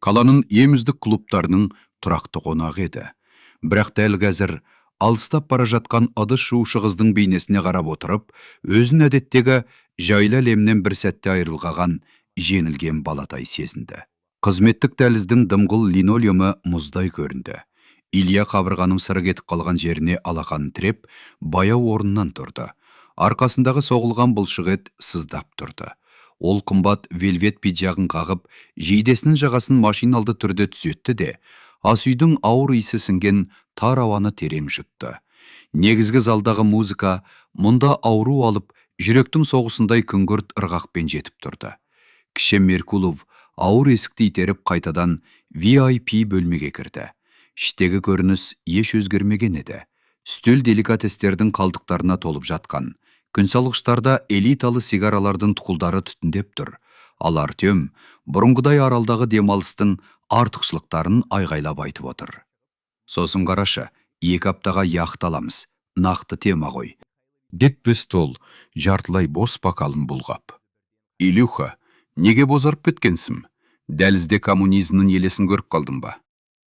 қаланың ең үздік клубтарының тұрақты қонағы еді. Бірақ дәл қазір алыстап бара жатқан ыдыс жуушы қыздың бейнесіне қарап отырып, өзін әдеттегі жайлы әлемнен бір сәтте айырылған, жеңілген балатай сезінді. Қызметтік дәліздің дымғыл линолеумы мұздай көрінді. Илья қабырғаның сыры кетіп қалған жеріне алақанын тіреп, баяу орнынан тұрды. Арқасындағы соғылған бұлшық ет сыздап тұрды. Ол қымбат вельвет пиджағын қағып, жейдесінің жағасын машиналды түрде түзетті де, асүйдің ауыр иісі сіңген тар ауаны терең жұтты. Негізгі залдағы музыка мұнда ауру алып, жүректің соғысындай күңгірт ырғақпен жетіп тұрды. Кіші Меркулов ауыр есікті итеріп қайтадан VIP бөлмеге кірді. Іштегі көрініс еш өзгермеген еді. Үстел деликатестердің қалдықтарына толып жатқан. Күнсалғыштарда элиталы сигаралардың тұқылдары түтіндеп тұр. Ал Артем бұрынғыдай аралдағы демалыстың артықшылықтарын айғайлап айтып отыр. Сосын қарашы, 2 аптаға яхт аламыз. Нақты тема ғой. Деп Пестол жартылай бос бокалын бұлғап. Илюха, неге бозарып кеткенсің? Дәлізде коммунизмнің елесін көріп қалдың ба?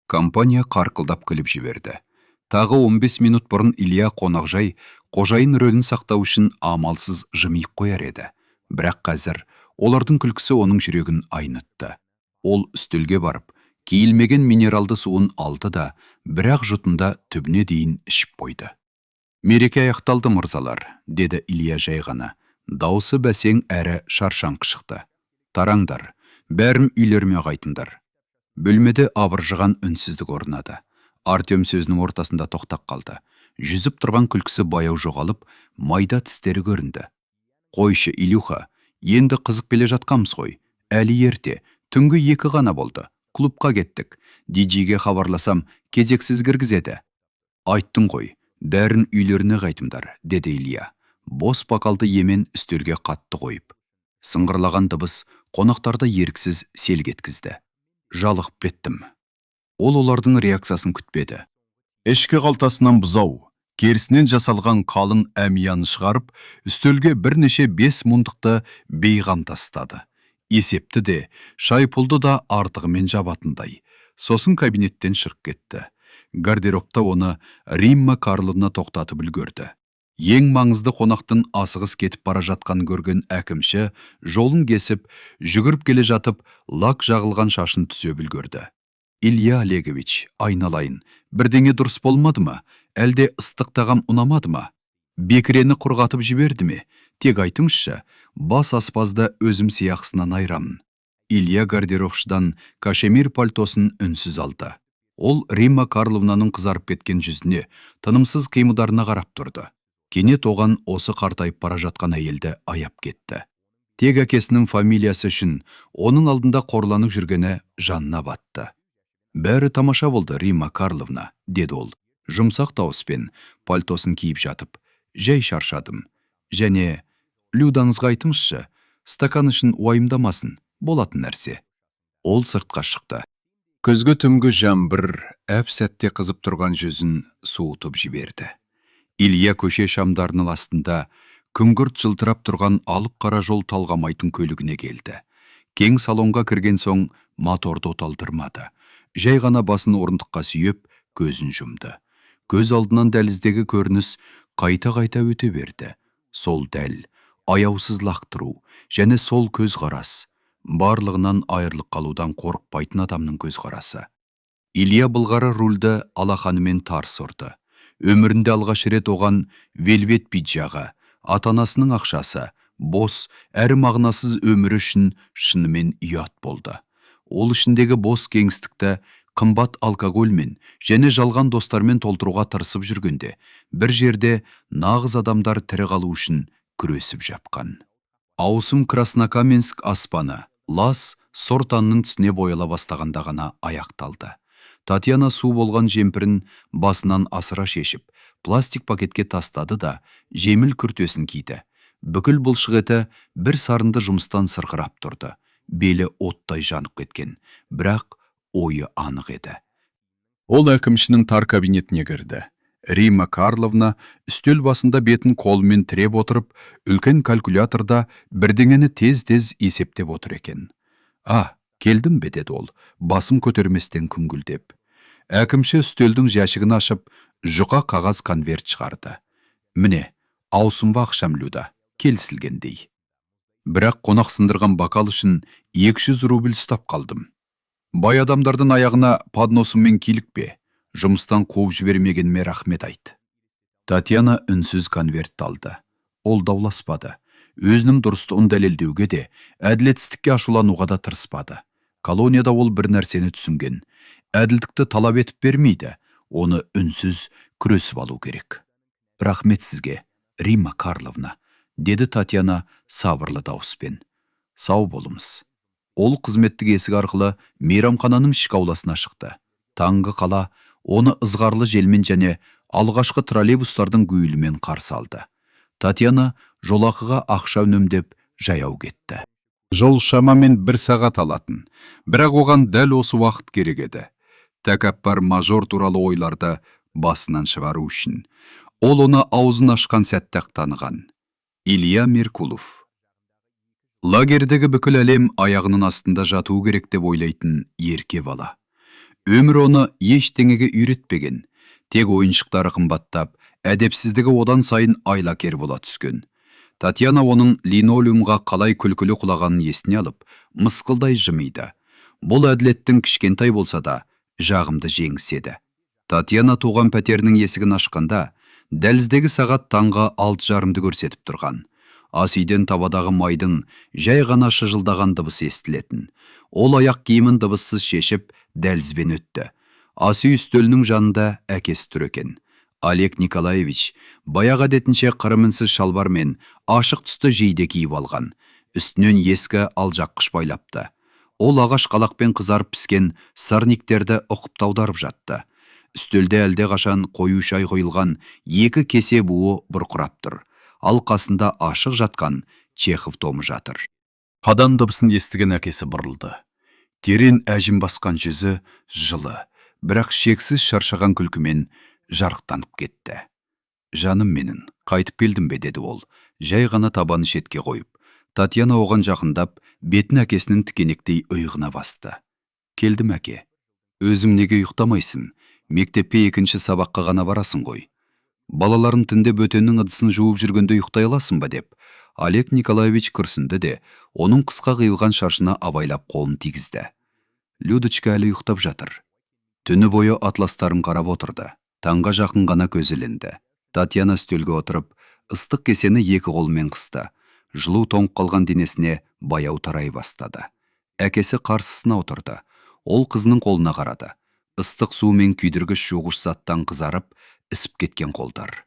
Компания қарқылдап күліп жіберді. Тағы 15 минут бұрын Илья қонақжай қожайын рөлін сақтау үшін амалсыз жымиып қояр еді. Бірақ қазір олардың күлкісі оның жүрегін айнытты. Ол үстелге барып, киілмеген минералды суын алды да, бірақ жұтында түбіне дейін ішіп қойды. Мереке аяқталды, мырзалар, деді Илья жай ғана. Даусы бәсең әрі шаршаңқы шықты. Тараңдар, бәрім үйлеріме қайтындар. Бөлмеде абыржыған үнсіздік орнады. Артем сөзінің ортасында тоқтап қалды. Жүзіп тұрған күлкісі баяу жоғалып, майда тістері көрінді. Қойшы, Илюха, енді қызық келе жатқамыз ғой. Әлі ерте, түнгі 2 ғана болды. Клубқа кеттік. Диджейге хабарласам, кезексіз кіргізеді. Айттың ғой, бәрін үйлеріне қайтымдар, деді Илья. Бос бокалды емен үстелге қатты қойып. Сыңғырлаған дыбыс қонақтарды еріксіз селк еткізді. Жалығып кеттім. Ол олардың реакциясын күтпеді. Ішкі қалтасынан бұзау, керісінен жасалған қалың әмияны шығарып, үстелге бірнеше 5 мундықты бейғам тастады. Есепті де, шайпұлды да артығымен жабатындай. Сосын кабинеттен шығып кетті. Гардеробта оны Римма Карловна тоқтатып үлгерді. Ең маңызды қонақтың асығыс кетіп бара жатқан көрген әкімші жолын кесіп, жүгіріп келе жатып, лак жағылған шашын түзеп үлгерді. Илья Олегович, айналайын, бірдеңе дұрыс болмады ма? Әлде ыстық тағам ұнамады ма? Бекірені құрғатып жіберді ме? Тек айтыңызшы, бас аспазда өзім сияқсынан айрамын. Илья гардеробшыдан кашемир пальтосын үнсіз алды. Ол Римма Карловнаның қызарып кеткен жүзіне, тынымсыз қимылдарына қарап тұрды. Кенет оған осы қартайып бара жатқан әйелді аяп кетті. Тек әкесінің фамилиясы үшін оның алдында қорланып жүргені жанына батты. Бәрі тамаша болды, Римма Карловна, деді ол. Жұмсақ дауыспен пальтосын киіп жатып. Жай шаршадым. Және Людаңызға айтыңызшы, стакан үшін уайымдамасын, болатын нәрсе. Ол сыртқа шықты. Көзгі түнгі жаңбыр әп сәтте қызып тұрған жүзін суытып жіберді. Илья көше шамдарының астында күңгірт жылтырап тұрған алып қара жол талғамайтын көлігіне келді. Кең салонға кірген соң моторды оталдырмады. Жай ғана басын орындыққа сүйеп, көзін жұмды. Көз алдынан дәліздегі көрініс қайта-қайта өте берді. Сол дәл, аяусыз лақтыру, және сол көз қарас. Барлығынан айырылып қалудан қорықпайтын адамның көз қарасы. Илья былғары рульді алақанымен тарс ұрды. Өмірінде алғаш рет оған вельвет пиджағы, ата-анасының ақшасы, бос, әрі мағынасыз өмірі үшін шынымен ұят болды. Ол ішіндегі бос кеңістікті қымбат алкогольмен және жалған достармен толтыруға тырысып жүргенде, бір жерде нағыз адамдар тірі қалу үшін күресіп жапқан. Аусым Краснокаменск аспаны, лас сортанның түсіне бояла бастағанда ғана аяқталды. Татьяна су болған жемпірін басынан асыра шешіп, пластик пакетке тастады да, жеміл күртесін киді. Бүкіл бұлшық еті бір сарынды жұмыстан сырқырап тұрды. Белі оттай жанып кеткен, бірақ ойы анық еді. Ол әкімшінің тар кабинетіне кірді. Римма Карловна үстел басында бетін қолымен тіреп отырып, үлкен калькуляторда бірдеңені тез-тез есептеп отыр екен. Келдім бе, деді ол, басым көтерместен күңгілдеп. Әкімші үстелдің жәшігін ашып, жұқа қағаз конверт шығарды. Міне, аусымға ақшам, Люда, келісілгендей. Бірақ қонақ сындырған бокал үшін 200 рубль ұстап қалдым. Бай адамдардың аяғына подносыммен килікпе, жұмыстан қуып жібермегеніме рахмет айт. Татьяна үнсіз конвертті алды. Ол дауласпады. Өзінің дұрыстығын дәлелдеуге де, әділетсіздікке ашулануға да тырыспады. Колонияда ол бір нәрсені түсінген. Әділдікті талап етіп бермейді, оны үнсіз күресіп алу керек. Рахмет сізге, Римма Карловна, деді Татьяна сабырлы дауыспен. Сау болыңыз. Ол қызметтік есік арқылы мейрамхананың ішкі ауласына шықты. Таңғы қала оны ызғарлы желмен және алғашқы троллейбустардың гуілімен қарсы алды. Татьяна жолақыға ақша үнемдеп жаяу кетті. Жол шамамен 1 сағат алатын, бірақ оған дәл осы уақыт керек еді. Тәкаппар мажор туралы ойларды басынан шығару үшін. Ол оны аузын ашқан сәтте-ақ таныған. Илья Меркулов. Лагердегі бүкіл әлем аяғының астында жатуы керек деп ойлайтын ерке бала. Өмір оны ештеңеге үйретпеген. Тек ойыншықтары қымбаттап, әдепсіздігі одан сайын айлакер бола түскен. Татьяна оның линолеумға қалай күлкілі құлағанын есіне алып, мысқылдай жымиды. Бұл әділеттің кішкентай болса да, жағымды жеңседі. Татьяна туған пәтерінің есігін ашқанда, дәліздегі сағат таңғы 6:30-ды көрсетіп тұрған. Ас үйден табадағы майдың жай ғана шыжылдаған дыбысы естілетін. Ол аяқ киімін дыбыссыз шешіп, дәлізбен өтті. Ас үй үстелінің жанында әкесі тұр екен. Олег Николаевич баяғы әдетінше қырымынсыз шалбар мен ашық түсті жейде киіп алған. Үстінен ескі алжаққыш байлапты. Ол ағаш қалақпен қызарып піскен сарниктерді ұқып таударып жатты. Үстелде әлде қашан қою шай қойылған екі кесе буы бұрқырап тұр. Ал қасында ашық жатқан Чехов томы жатыр. Қадам дыбысын естіген әкесі бұрылды. Терең әжім басқан жүзі жылы, бірақ шексіз шаршаған күлкімен жарықтанып кетті. Жаным менің, қайтып келдім бе, деді ол, жай ғана табаны шетке қойып. Татьяна оған жақындап, бетін әкесінің тікенектей ұйығына басты. Келдім әке. Өзің неге ұйықтамайсың? Мектепке екінші сабаққа ғана барасың ғой. Балаларын түнде бөтеннің ыдысын жуып жүргенде ұйықтай аласың ба, деп. Олег Николаевич күрсінді де, оның қысқа қиылған шашына абайлап қолын тигізді. Людочка әлі ұйықтап жатыр. Түні бойы атластарын қарап отырды. Таңға жақын ғана көзіленді. Татьяна үстелге отырып, ыстық кесені екі қолымен қысты. Жылу тоңып қалған денесіне баяу тарай бастады. Әкесі қарсысына отырды. Ол қызының қолына қарады. Ыстық су мен күйдіргіш жуғыш заттан қызарып, ісіп кеткен қолдар.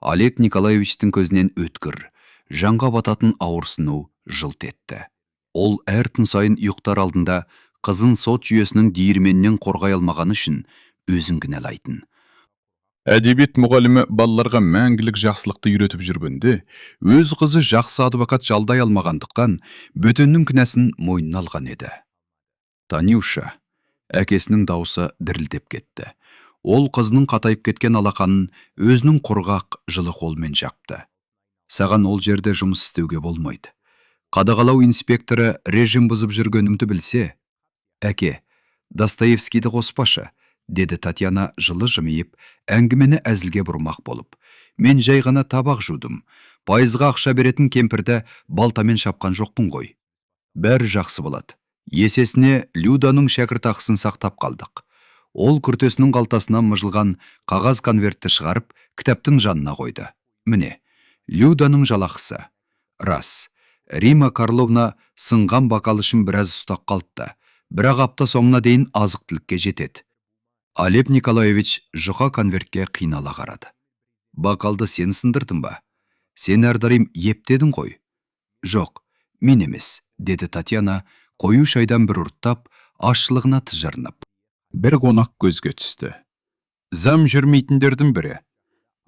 Олег Николаевичтің көзінен өткір, жанға бататын ауырсыну жылт етті. Ол әр түн сайын ұйықтар алдында қызын сот жүйесінің диірменінен қорғай алмағаны үшін өзін кінәлайтын. Әдебиет мұғалімі балаларға мәңгілік жақсылықты үйретіп жүргенде, өз қызы жақсы адвокат жалдай алмағандықтан бөтеннің кінәсін мойнына алған еді. Танюша, әкесінің даусы дірілдеп кетті. Ол қызының қатайып кеткен алақанын өзінің құрғақ жылы қолмен жапты. Саған ол жерде жұмыс істеуге болмайды. Қадағалау инспекторы режим бұзып жүргенімді білсе. Әке, Достоевскийді қоспашы, деді Татьяна жылы жымиып, әңгімені әзілге бұрмақ болып. Мен жай ғана табақ жудым. Пайызға ақша беретін кемпірді балтамен шапқан жоқпын ғой. Бәрі жақсы болады. Есесіне Люданың шәкіртақысын сақтап қалдық. Ол күртесінің қалтасынан мыжылған қағаз конвертті шығарып, кітаптың жанына қойды. Міне, Люданың жалақысы. Рас, Рима Карловна сынған бакал үшін біраз ұстақ қалыпты. Бірақ апта соңына дейін азық түлікке жетеді. Олег Николаевич жұқа конвертке қинала қарады. Бакалды сен сындырдың ба? Сен әрдайым ептедің ғой. Жоқ, мен емес, деді Татьяна, қою шайдан бір ұрттап, ашшылығына тыжырынып. Бір қонақ көзге түсті. Зам жүрмейтіндердің бірі.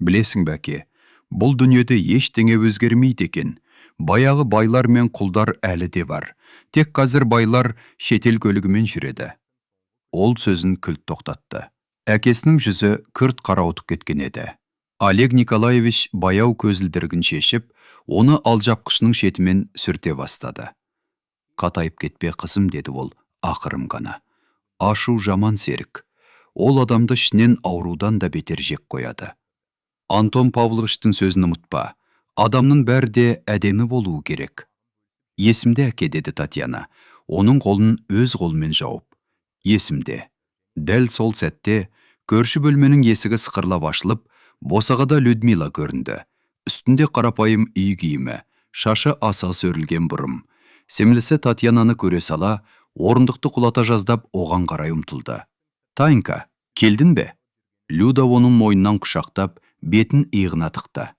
Білесің бәке, бұл дүниеде ештеңе өзгермейді екен. Баяғы байлар мен құлдар әлі де бар. Тек қазір байлар шетел көлігімен жүреді. Ол сөзін кілт тоқтатты. Әкесінің жүзі күрт қарауытып кеткен еді. Олег Николаевич баяу көзілдіргін шешіп, оны алжапқышының шетімен сүрте бастады. Қатайып кетпе қызым, деді ол ақырым ғана. Ашу жаман серік. Ол адамды ішінен аурудан да бетер жек қояды. Антон Павловичтің сөзін ұмытпа. Адамның бәрі де әдемі болуы керек. Есімде әке, деді Татьяна, оның қолын өз қолымен жауып. Есімде. Дәл сол сәтте көрші бөлменің есігі сықырлап ашылып, босағада Людмила көрінді. Үстінде қарапайым үй киімі, шашы асығыс өрілген бұрым. Семлісі Татьянаны көре сала, орындықты құлата жаздап оған қарай ұмтылды. Танька, келдің бе? Люда оның мойнынан құшақтап, бетін иығына тықты.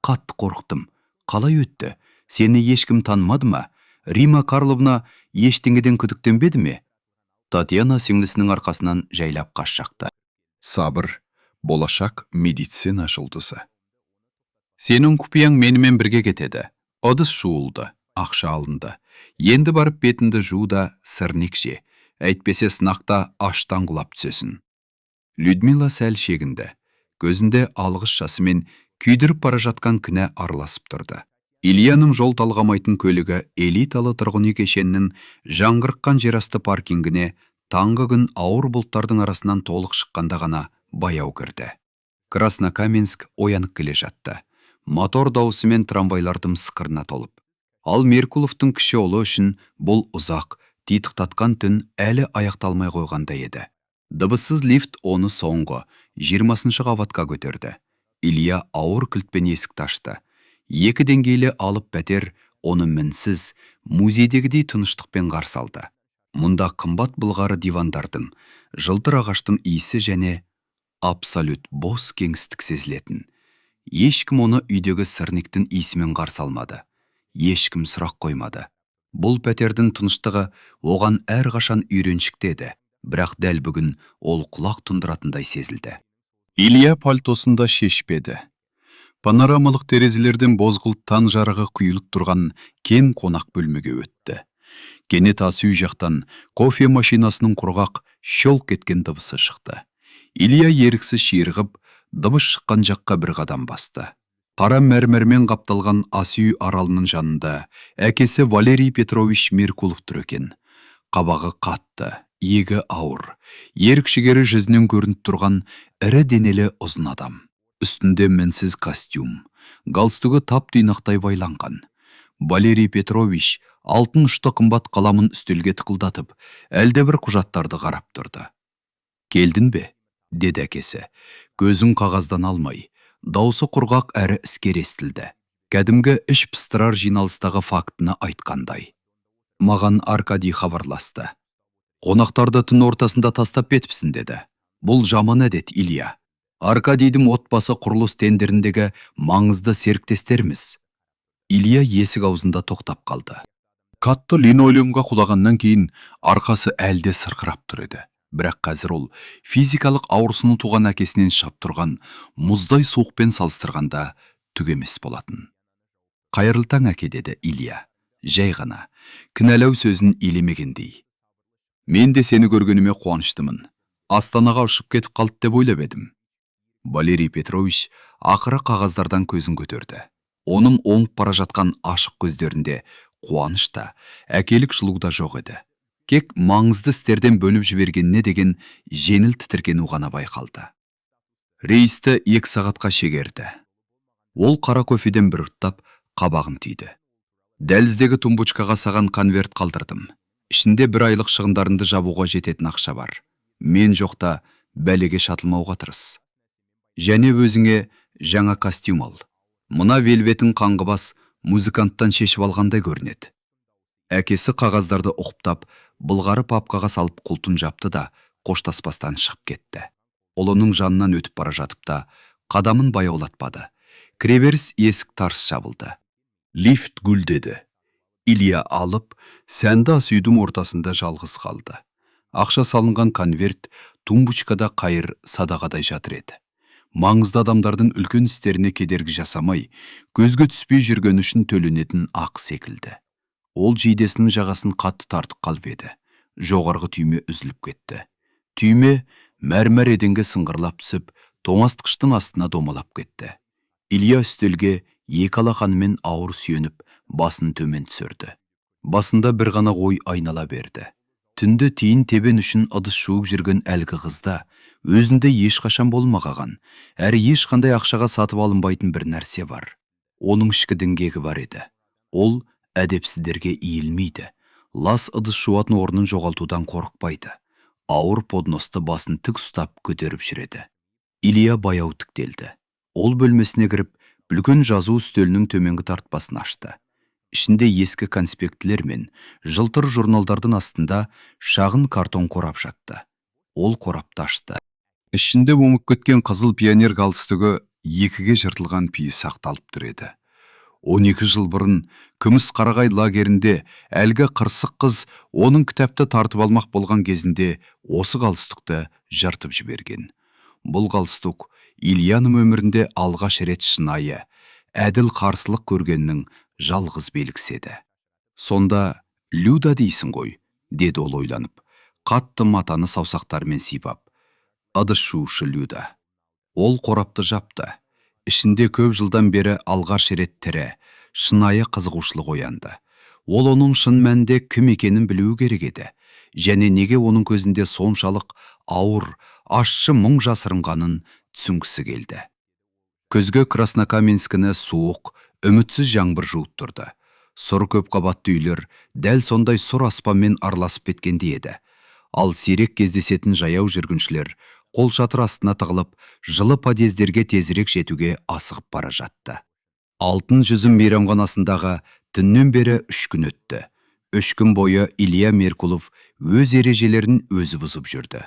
Қатты қорықтым. Қалай өтті? Сені ешкім танымады ма? Рима Карловна ештеңеден күдіктенбеді ме? Татьяна сіңлісінің арқасынан жайлап қас шақты. Сабыр, болашақ медицина жұлдызы. Сенің құпияң менімен бірге кетеді. Ыдыс жуылды, ақша алынды. Енді барып бетінді жу да сырник же. Әйтпесе сынақта аштан құлап түсесің. Людмила сәл шегінді. Көзінде алғыс жасымен күйдіріп бара жатқан күнә араласып тұрды. Ильяның жол талғамайтын көлігі элиталы тұрғын үй кешенінің жаңғырыққан жерасты паркингіне таңғы күн ауыр бұлттардың арасынан толық шыққанда ғана баяу кірді. Краснокаменск оянып келе жатты. Мотор даусымен трамвайлардың сықырына толып. Ал Меркуловтың кіші ұлы үшін бұл ұзақ, титықтатқан түн әлі аяқталмай қойғанда еді. Дыбыссыз лифт оны соңғы 20-шы қабатқа көтерді. Илья ауыр кілтпен есікті ашты. Екі деңгейлі алып пәтер оны мінсіз, музейдегідей тыныштықпен қарсы алды. Мұнда қымбат былғары дивандардың, жылтыр ағаштың иісі және абсолют бос кеңістік сезілетін. Ешкім оны үйдегі сырниктің иісімен қарсы алмады. Ешкім сұрақ қоймады. Бұл пәтердің тыныштығы оған әрқашан үйреншікті еді, бірақ дәл бүгін ол құлақ тұндыратындай сезілді. Илья пальтосында шешпеді. Панорамалық терезелерден бозғылт таң жарығы құйылып тұрған кен қонақ бөлмеге өтті. Кенет ас үй жақтан кофе машинасының құрғақ шолқ еткен дыбысы шықты. Илья еріксіз ширығып, дыбыс шыққан жаққа бір қадам басты. Қара мәрмәрмен қапталған ас үй аралының жанында әкесі Валерий Петрович Меркулов тұр екен. Қабағы қатты, иегі ауыр, ерік-жігері жүзінен көрініп тұрған ірі денелі ұзын адам. Үстінде мінсіз костюм, галстугы тап-тұйнақтай байланған. Валерий Петрович алтын ұшты қымбат қаламын үстелге тықылдатып, әлдебір құжаттарды қарап тұрды. «Келдің бе?» деді әкесі. Көзін қағаздан алмай, даусы құрғақ әрі іскер естілді. Кәдімгі іш пыстырар жиналыстағы фактыны айтқандай. Маған Аркадий хабарласты. «Қонақтарды түн ортасында тастап кетіпсің» деді. «Бұл жаман әдет, Илья. Аркадийдің отбасы құрылыс тендеріндегі маңызды серіктестеріміз». Илья есік аузында тоқтап қалды. Қатты линолеумға құлағаннан кейін арқасы әлде сырқырап тұр еді. Бірақ қазір ол физикалық ауырсыны туған әкесінен шап тұрған мұздай суықпен салыстырғанда түк емес болатын. «Қайырлы таң, әке», деді Илья. Жай ғана, кінәлау сөзін елемегендей. «Мен де сені көргеніме қуаныштымын. Астанаға ұшып кетіп қалды деп ойлап едім». Валерий Петрович ақыры қағаздардан көзін көтерді. Оның оңып бара жатқан ашық көздерінде қуаныш та, әкелік жылу да жоқ еді. Кек маңызды істерден бөліп жібергеніне деген жеңіл тітіркену ғана байқалды. Рейсті 2 сағатқа шегерді. Ол қара кофеден бір ұрттап, қабағын түйді. «Дәліздегі тумбочкаға саған конверт қалдырдым. Ішінде 1 айлық шығындарынды жабуға жететін ақша бар. Мен жоқта бәлеге шатылмауға тырыс. Және өзіңе жаңа костюм ал. Мұна велветің қаңғыбас музыканттан шешіп алғандай көрінеді». Әкесі қағаздарды ұқыптап, былғары папкаға салып құлтын жапты да, қоштаспастан шығып кетті. Ұлының жанынан өтіп бара жатып та, қадамын баяулатпады. Кіреберіс есік тарс жабылды. «Лифт гүлдеді». Илья алып, сәнді ас үйдің ортасында жалғыз қалды. Ақша салынған конверт тумбочкада қайыр садағадай жатыр еді. Маңызды адамдардың үлкен істеріне кедергі жасамай, көзге түспей жүргені үшін төленетін ақ секілді. Ол жейдесінің жағасын қатты тартып қалып еді. Жоғарғы түйме үзіліп кетті. Түйме мәрмәр еденге сыңғырлап түсіп, тоңазытқыштың астына домалап кетті. Илья үстелге 2 алақанымен ауыр сүйеніп, басын төмен түсірді. Басында бір ғана ой айнала берді. Түнді тиын тебен үшін ыдыс жуып жүрген әлгі қызда өзінде ешқашан болмаған, әрі ешқандай ақшаға сатып алынбайтын бір нәрсе бар. Оның ішкі діңгегі бар еді. Ол әдепсіздерге иілмейді. Лас ыдыс жуатын орнын жоғалтудан қорықпайды. Ауыр подносты басын тік ұстап көтеріп жүреді. Илья баяу тіктелді. Ол бөлмесіне кіріп, үлкен жазу үстелінің төменгі тартпасын ашты. Ішінде ескі конспектілер мен жылтыр журналдардың астында шағын картон қорап жатты. Ол қорапты ашты. Ішінде момып кеткен қызыл пионер галстугы 2-ге жыртылған күйі сақталып тұр еді. 12 жыл бұрын күміс қарағай лагерінде әлгі қырсық қыз оның кітапты тартып алмақ болған кезінде осы галстукты жыртып жіберген. Бұл галстук Ильяның өмірінде алғаш рет шынайы, әділ қарсылық көргеннің жалғыз белгісі еді. «Сонда Люда дейсің ғой», деді ол ойланып, қатты матаны саусақтарымен сипап. «Ыдыс жуушы Люда». Ол қорапты жапты. Ішінде көп жылдан бері алғаш рет тірі, шынайы қызығушылық оянды. Ол оның шын мәнінде кім екенін білуі керек еді. Және неге оның көзінде соншалық ауыр, ащы мұң жасырынғанын түсінгісі келді. Күзгі Краснокаменскіні суық, үмітсіз жаңбыр жуып тұрды. Сұр көп қабатты үйлер дәл сондай сұр аспанмен араласып кеткенде еді. Ал сирек кездесетін жаяу жүргіншілер қол шатыр астына тығылып, жылы подъездерге тезірек жетуге асығып бара жатты. Алтын жүзім мейрамханасындағы түннен бері 3 күн өтті. 3 күн бойы Илья Меркулов өз ережелерін өзі бұзып жүрді.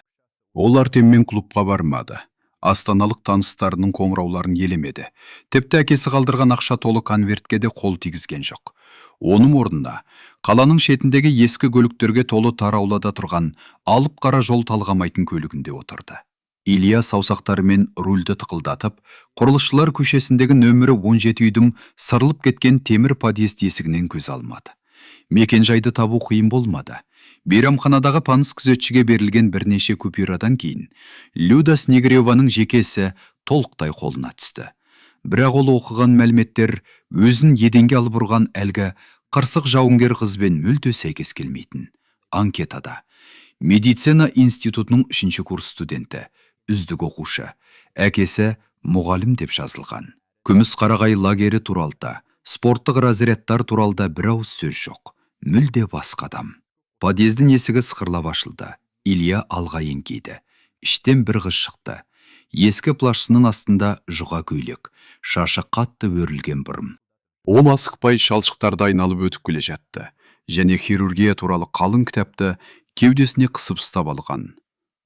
Ол артеммен клубқа бармады. Астаналық таныстарының қоңырауларын елемеді. Тіпті әкесі қалдырған ақша толы конвертке де қол тигізген жоқ. Оның орнында қаланың шетіндегі ескі көліктерге толы тараулада тұрған алып қара жол талғамайтын көлігінде отырды. Илья саусақтарымен рульді тықылдатып, құрылысшылар көшесіндегі нөмірі 17 үйдің сырылып кеткен темір подъезд есігінен көз алмады. Мекенжайды табу қиын болмады. Мейрамханадағы паныс күзетшіге берілген бірнеше купюрадан кейін Люда Снегиреваның жекесі толықтай қолына түсті. Бірақ ол оқыған мәліметтер өзін еденге алып ұрған әлгі қырсық жауынгер қызбен мүлде сәйкес келмейтін. Анкетада медицина институтының 3-ші курс студенті, үздік оқушы, әкесі мұғалім деп жазылған. Күміс қарағай лагері туралда, спорттық разрядтар туралда бір ауыз сөз жоқ. Мүлде басқа адам. Подъездің есігі сықырлап ашылды. Илья алға еңкейді. Іштен бір қыз шықты. Ескі плашсының астында жұға көйлек, шашы қатты өрілген бұрым. Ол асықпай шалшықтарды айналып өтіп келе жатты. Және хирургия туралы қалың кітапты кеудесіне қысып ұстап алған.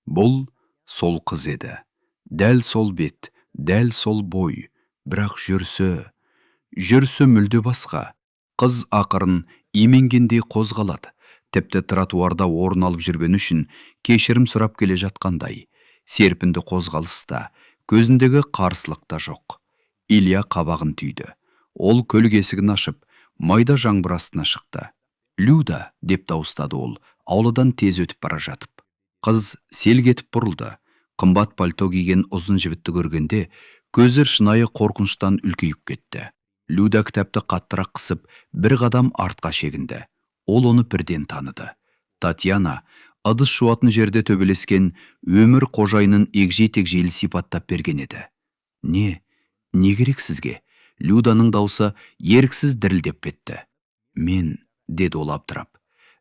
Бұл сол қыз еді. Дәл сол бет, дәл сол бой, бірақ жүрсі мүлде басқа. Қыз ақырын именгендей қозғалады. Тіпті тротуарда орын алып жүргені үшін кешірім сұрап келе жатқандай. Серпінді қозғалыста, көзіндегі қарсылықта жоқ. Илья қабағын түйді. Ол көлік есігін ашып, майда жаңбыр астына шықты. «Люда», деп дауыстады ол, ауладан тез өтіп бара жатып. Қыз селк етіп бұрылды. Қымбат пальто киген ұзын жігітті көргенде, көзі шынайы қорқыныштан үлкейіп кетті. Люда кітапты қаттырақ қысып, бір қадам артқа шегінді. Ол оны бірден таныды. Татьяна, ыдыс жуатын жерде төбелескен өмір қожайынын егжей-тегжейлі сипаттап берген еді. Не керек сізге? Люданың даусы еріксіз дірілдеп кетті. Мен, деді ол абдырап.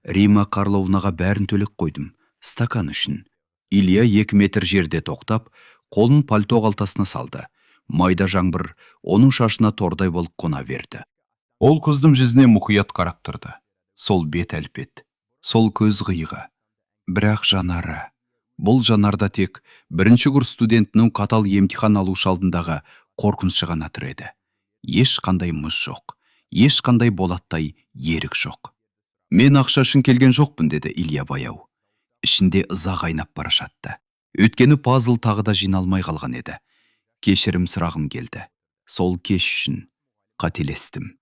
Рима Карловнаға бәрін төлеп қойдым, стакан үшін. Илья 2 метр жерде тоқтап, қолын пальто қалтасына салды. Майда жаңбыр оның шашына тордай болып қона берді. Ол қыздың жүзіне мұқият қарап тұрды. Сол бет әлпет, сол көз қиығы. Бірақ жанары. Бұл жанарда тек 1-ші курс студентінің қатал емтихан алушы алдындағы қорқынышы ғана тұр еді. Ешқандай мұз жоқ, ешқандай болаттай ерік жоқ. Мен ақша үшін келген жоқпын, деді Илья баяу. Ішінде ыза қайнап бара жатты. Өткені пазл тағы да жиналмай қалған еді. Кешірім сұрағым келді. Сол кеш үшін қателестім.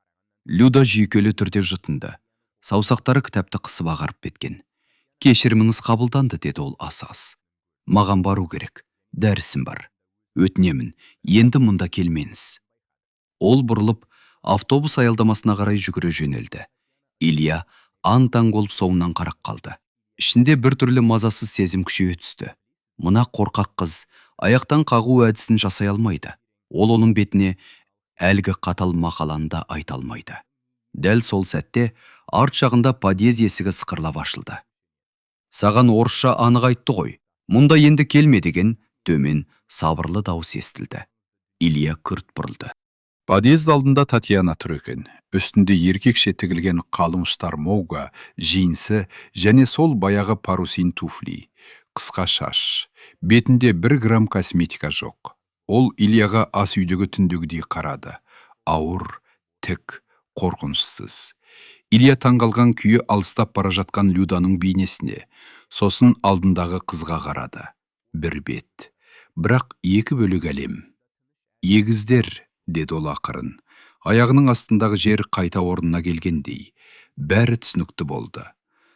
Люда жүйкелі түрде жұтынды. Саусақтары кітапты қысып ағарып кеткен. Кешіріміңіз қабылданды, деді ол асығыс. Маған бару керек, дәрісім бар. Өтінемін, енді мұнда келмеңіз. Ол бұрылып, автобус аялдамасына қарай жүгіре жөнелді. Илья аң-таң болып соңынан қарап қалды. Ішінде бір түрлі мазасыз сезім күшейе түсті. Мына қорқақ қыз аяқтан қағу әдісін жасай алмайды. Ол оның бетіне әлгі қатал мақаланы да айта алмайды. Дәл сол сәтте арт жағында подъезд есігі сықырлап ашылды. Саған орысша анық айтты ғой, мұнда енді келме, деген төмен сабырлы дауыс естілді. Илья күрт бұрылды. Подъезд алдында Татьяна тұр екен. Үстінде еркекше тігілген қалың штармоуга, джинсы және сол баяғы парусин туфли. Қысқа шаш. Бетінде 1 грамм косметика жоқ. Ол Ильяға ас үйдегі түндегідей қарады. Ауыр, тік, қорқынышсыз. Илья таңғалған күйі алыстап бара жатқан Люданың бейнесіне, сосын алдындағы қызға қарады. Бір бет. Бірақ 2 бөлек әлем. Егіздер, деді ол ақырын. Аяғының астындағы жер қайта орнына келгендей. Бәрі түсінікті болды.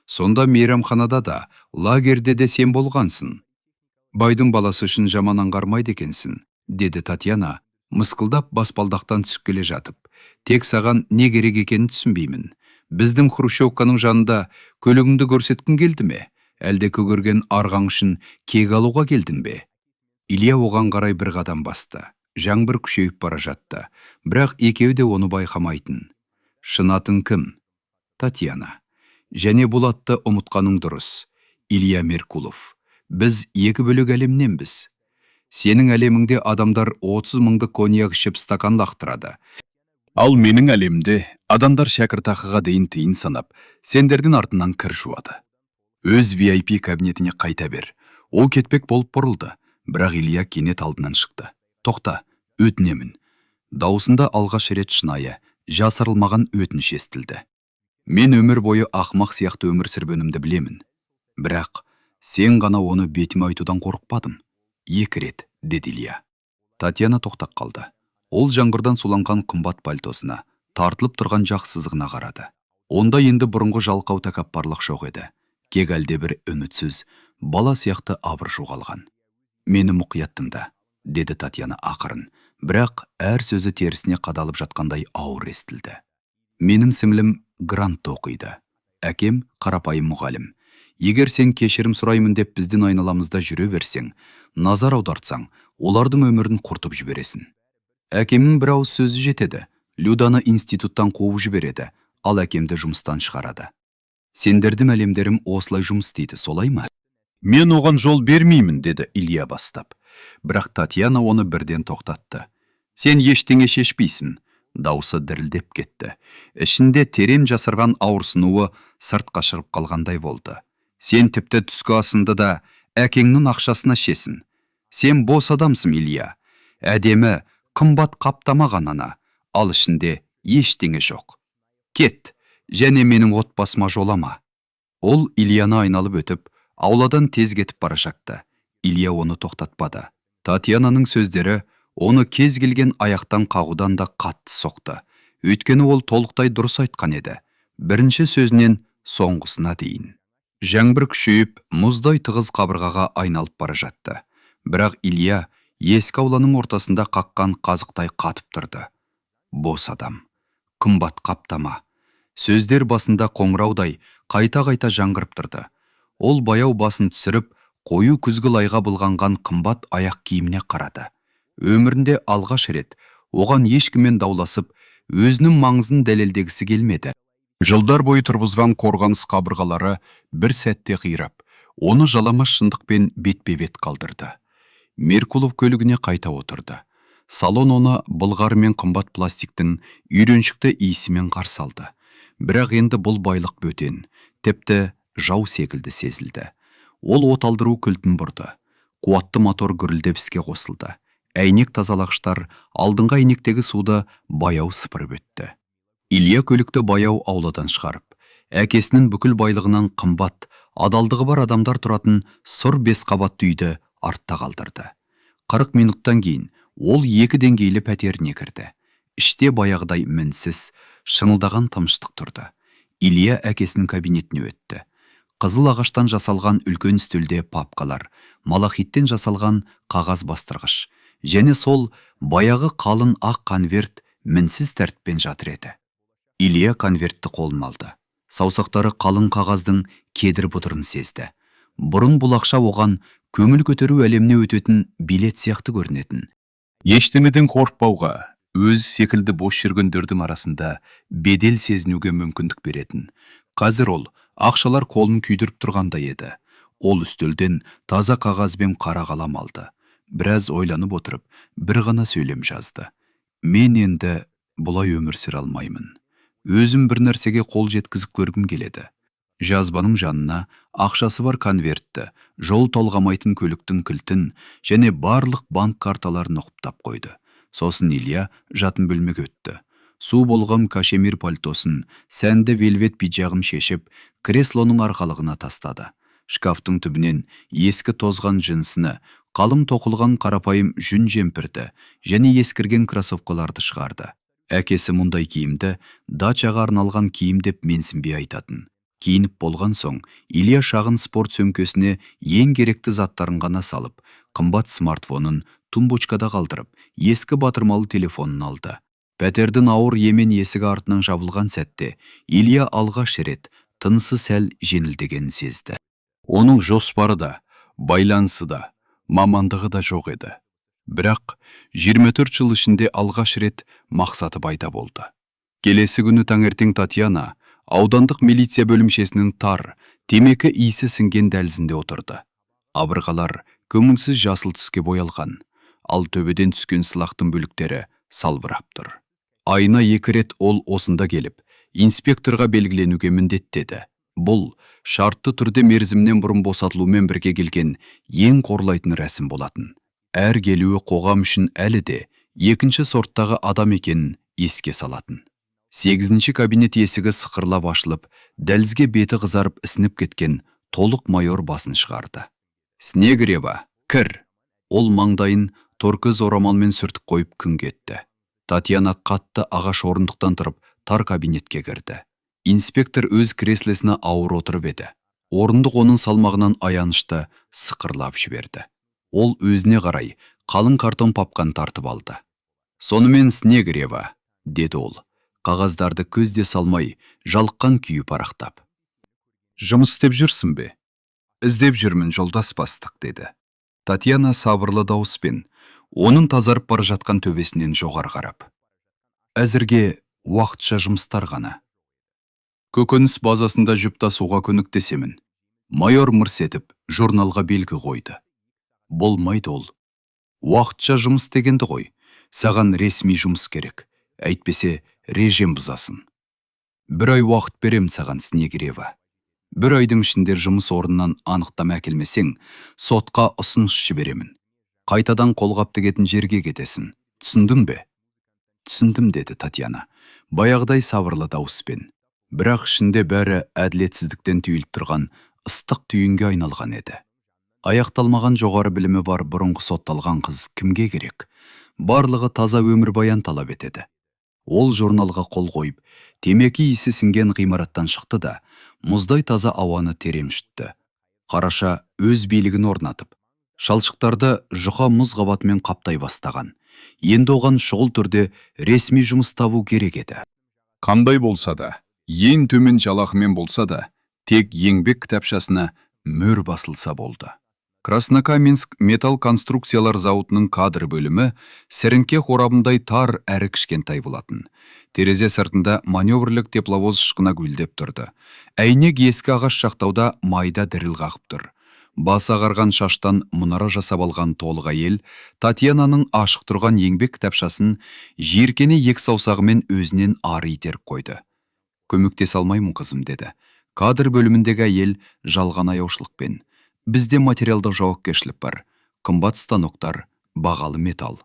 Сонда мейрамханада да, лагерде де сен болғансың. Байдың баласы үшін жаман аңғармайды екенсің, деді Татьяна, мысқылдап баспалдақтан түсіп келе жатып. Тек саған не керек екенін түсінбеймін. Біздің хрущевканың жанында көлігіңді көрсеткің келді ме? Әлде көгерген арғаң үшін кек алуға келдің бе? Илья оған қарай бір қадам басты. Жаңбыр күшейіп бара жатты, бірақ екеуі де оны байқамайтын. Шын атың кім? Татьяна. Және бұл атты ұмытқаның дұрыс. Илья Меркулов. Біз 2 бөлек әлемненбіз. Сенің әлеміңде адамдар 30 000 коньяк ішіп стакан лақтырады. Ал менің әлемде адамдар шәкіртақыға дейін тиын санап, сендердің артынан кір жуады. Өз VIP кабинетіне қайта бер. Ол кетпек болып бұрылды, бірақ Илья кенет алдынан шықты. Тоқта, өтінемін. Даусында алғаш рет шынайы, жасырылмаған өтініш естілді. Мен өмір бойы ақмақ сияқты өмір сүргенімді білемін. Бірақ сен ғана оны бетіме айтудан қорықпадым. 2 рет, деді Илья. Татьяна тоқтап қалды. Ол жаңбырдан суланған қымбат пальтосына, тартылып тұрған жақ сызығына қарады. Онда енді бұрынғы жалқау тәкаппарлық жоқ еді. Кек әлдебір үмітсіз, бала сияқты абыржу қалған. Мені мұқият тыңда, деді Татьяна ақырын, бірақ әр сөзі терісіне қадалып жатқандай ауыр естілді. Менің сіңлім грантта оқиды. Әкем қарапайым мұғалім. Егер сен кешірім сұраймын деп біздің айналамызда жүре берсең, назар аудартсаң, олардың өмірін құртып жібересің. Әкемнің бір ауыз сөзі жетеді. Люданы институттан қуып жібереді, ал әкемді жұмыстан шығарады. Сендердің әлемдерім осылай жұмыс істейді, солай ма? Мен оған жол бермеймін, деді Илья бастап. Бірақ Татьяна оны бірден тоқтатты. Сен ештеңе шешпейсің. Даусы дірілдеп кетті. Ішінде терең жасырған ауырсынуы сыртқа шығып қалғандай болды. Сен тіпті түскі асында да әкеңнің ақшасына шесін. Сен бос адамсың, Илья. Әдемі, қымбат қаптама ғанана, ал ішінде ештеңе жоқ. Кет, және менің отбасыма жолама. Ол Ильяны айналып өтіп, ауладан тез кетіп бара жатты. Илья оны тоқтатпады. Татьянаның сөздері оны кез келген аяқтан қағудан да қатты соқты. Өйткені ол толықтай дұрыс айтқан еді. Бірінші сөзінен соңғысына дейін. Жаңбыр күшейіп, мұздай тығыз қабырғаға айналып бара жатты. Бірақ Илья ескі ауланың ортасында қаққан қазықтай қатып тұрды. Бос адам, қымбат қаптама. Сөздер басында қоңыраудай қайта-қайта жаңғырып тұрды. Ол баяу басын түсіріп, қою күзгі лайға былғанған қымбат аяқ киіміне қарады. Өмірінде алғаш рет оған ешкіммен дауласып, өзінің маңызын дәлелдегісі келмеді. Жылдар бойы тұрғызған қорғаныс қабырғалары бір сәтте қирап, оны жаламаш шындықпен бетпе-бет қалдырды. Меркулов көлігіне қайта отырды. Салон оны былғары мен қымбат пластиктің үйреншікті иісімен қарсы алды. Бірақ енді бұл байлық бөтен, тіпті жау секілді сезілді. Ол оталдыру кілтін бұрды. Қуатты мотор гүрілдеп іске қосылды. Әйнек тазалағыштар алдыңғы әйнектегі суды баяу сыпырып өтті. Илья көлікті баяу ауладан шығарып, әкесінің бүкіл байлығынан қымбат, адалдығы бар адамдар тұратын сұр 5 қабатты үйді артта қалдырды. 40 минуттан кейін ол 2 деңгейлі пәтеріне кірді. Іште баяғыдай мінсіз, шыңылдаған тыныштық тұрды. Илья әкесінің кабинетіне өтті. Қызыл ағаштан жасалған үлкен үстелде папкалар, малахиттен жасалған қағаз бастырғыш, және сол баяғы қалың ақ конверт мінсіз тәртіппен жатыр еді. Илья конвертті қолына алды. Саусақтары қалың қағаздың кедір бұдырын сезді. Бұрын бұл ақша оған көңіл көтеру әлеміне өтетін билет сияқты көрінетін. Ештеңеден қорықпауға, өз секілді бос жүргендердің арасында бедел сезінуге мүмкіндік беретін. Қазір ол ақшалар қолын күйдіріп тұрғандай еді. Ол үстелден таза қағаз бен қара қалам алды. Біраз ойланып отырып, бір ғана сөйлем жазды. Мен енді бұлай өмір сүре алмаймын. Өзім бір нәрсеге қол жеткізіп көргім келеді. Жазбаның жанына ақшасы бар конвертті, жол толғамайтын көліктің кілтін және барлық банк карталарын ұқыптап қойды. Сосын Илья жатын бөлмеге өтті. Су болған кашемир пальтосын, сәнді велвет пиджағын шешіп, креслоның арқалығына тастады. Шкафтың түбінен ескі тозған джинсыны, қалым тоқылған қарапайым жүн жемпірді және ескірген кроссовкаларды шығарды. Әкесі мұндай киімді дачаға арналған киім деп менсінбей айтатын. Киініп болған соң, Илья шағын спорт сөмкесіне ең керекті заттарын ғана салып, қымбат смартфонын тумбочкада қалдырып, ескі батырмалы телефонын алды. Пәтердің ауыр емен есігі артынан жабылған сәтте, Илья алғаш рет тынысы сәл жеңілдегенін сезді. Оның жоспары да, байланысы да, мамандығы да жоқ еді. Бірақ 24 жыл ішінде алғаш рет мақсаты пайда болды. Келесі күні таңертең Татьяна аудандық милиция бөлімшесінің тар, темекі иісі сіңген дәлізінде отырды. Абырғалар көңілсіз жасыл түске боялған, ал төбеден түскен сылақтың бөліктері салбырап тұр. Айына 2 рет ол осында келіп, инспекторға белгіленуге міндеттеді. Бұл шартты түрде мерзімнен бұрын босатылумен бірге келген ең қорлайтын рәсім болатын. Әр келуі қоғам үшін әлі де екінші сорттағы адам екенін еске салатын. 8-ші кабинет есігі сықырлап ашылып, дәлізге беті қызарып ісініп кеткен толық майор басын шығарды. Снегирева, кір! Ол маңдайын торкөз орамалмен сүртіп қойып күн кетті. Татьяна қатты ағаш орындықтан тұрып, тар кабинетке кірді. Инспектор өз креслесіне ауыр отырып еді. Орындық оның салмағынан аянышты сықырлап жіберді. Ол өзіне қарай қалың картон папканы тартып алды. Сонымен Снегирева, деді ол, қағаздарды көзде салмай, жалыққан күйі парақтап. Жұмыс істеп жүрсің бе? Іздеп жүрмін, жолдас бастық, деді. Татьяна сабырлы дауыспен, оның тазарып бара жатқан төбесінен жоғары қарап. Әзірге уақытша жұмыстар ғана. Көкөніс базасында жүк тасуға көмектесемін. Майор мырс етіп, журналға белгі қойды. Болмайды ол. Уақытша жұмыс дегенді ғой. Саған ресми жұмыс керек. Әйтпесе режим бұзасын. 1 ай уақыт берем саған, Снегирева. 1 айдың ішінде жұмыс орнынан анықтама әкелмесең, сотқа ұсыныс жіберемін. Қайтадан қолғапты кетін жерге кетесің. Түсіндің бе? Түсіндім, деді Татьяна, баяғыдай сабырлы дауыспен. Бірақ ішінде бәрі әділетсіздіктен түйіліп тұрған ыстық түйінге айналған еді. Аяқталмаған жоғары білімі бар бұрынғы сотталған қыз кімге керек? Барлығы таза өмірбаян талап етеді. Ол журналға қол қойып, темекі иісі сіңген ғимараттан шықты да, мұздай таза ауаны теремшітті. Қараша өз билігін орнатып, шалшықтарды жұқа мұз қабатымен қаптай бастаған. Енді оған шұғыл түрде ресми жұмыс табу керек еді. Қандай болса да, ең төмен жалақымен болса да, тек еңбек кітапшасына мөр басылса болды. Краснокаменск металл конструкциялар зауытының кадр бөлімі сіріңке қорабындай тар әрі кішкентай болатын. Терезе сыртында маневрлік тепловоз шықына гүлдеп тұрды. Әйнек ескі ағаш шақтауда майда діріл қағып тұр. Бас ағарған шаштан мұнара жасап алған толық әйел Татьянаның ашық тұрған еңбек кітапшасын жиіркене екі саусағымен өзінен ары итеріп қойды. Көмектесе алмаймын, қызым, деді. Кадр бөліміндегі әйел жалған аяушылықпен. Бізде материалдық жауапкершілік бар. Қымбат станоктар, бағалы металл.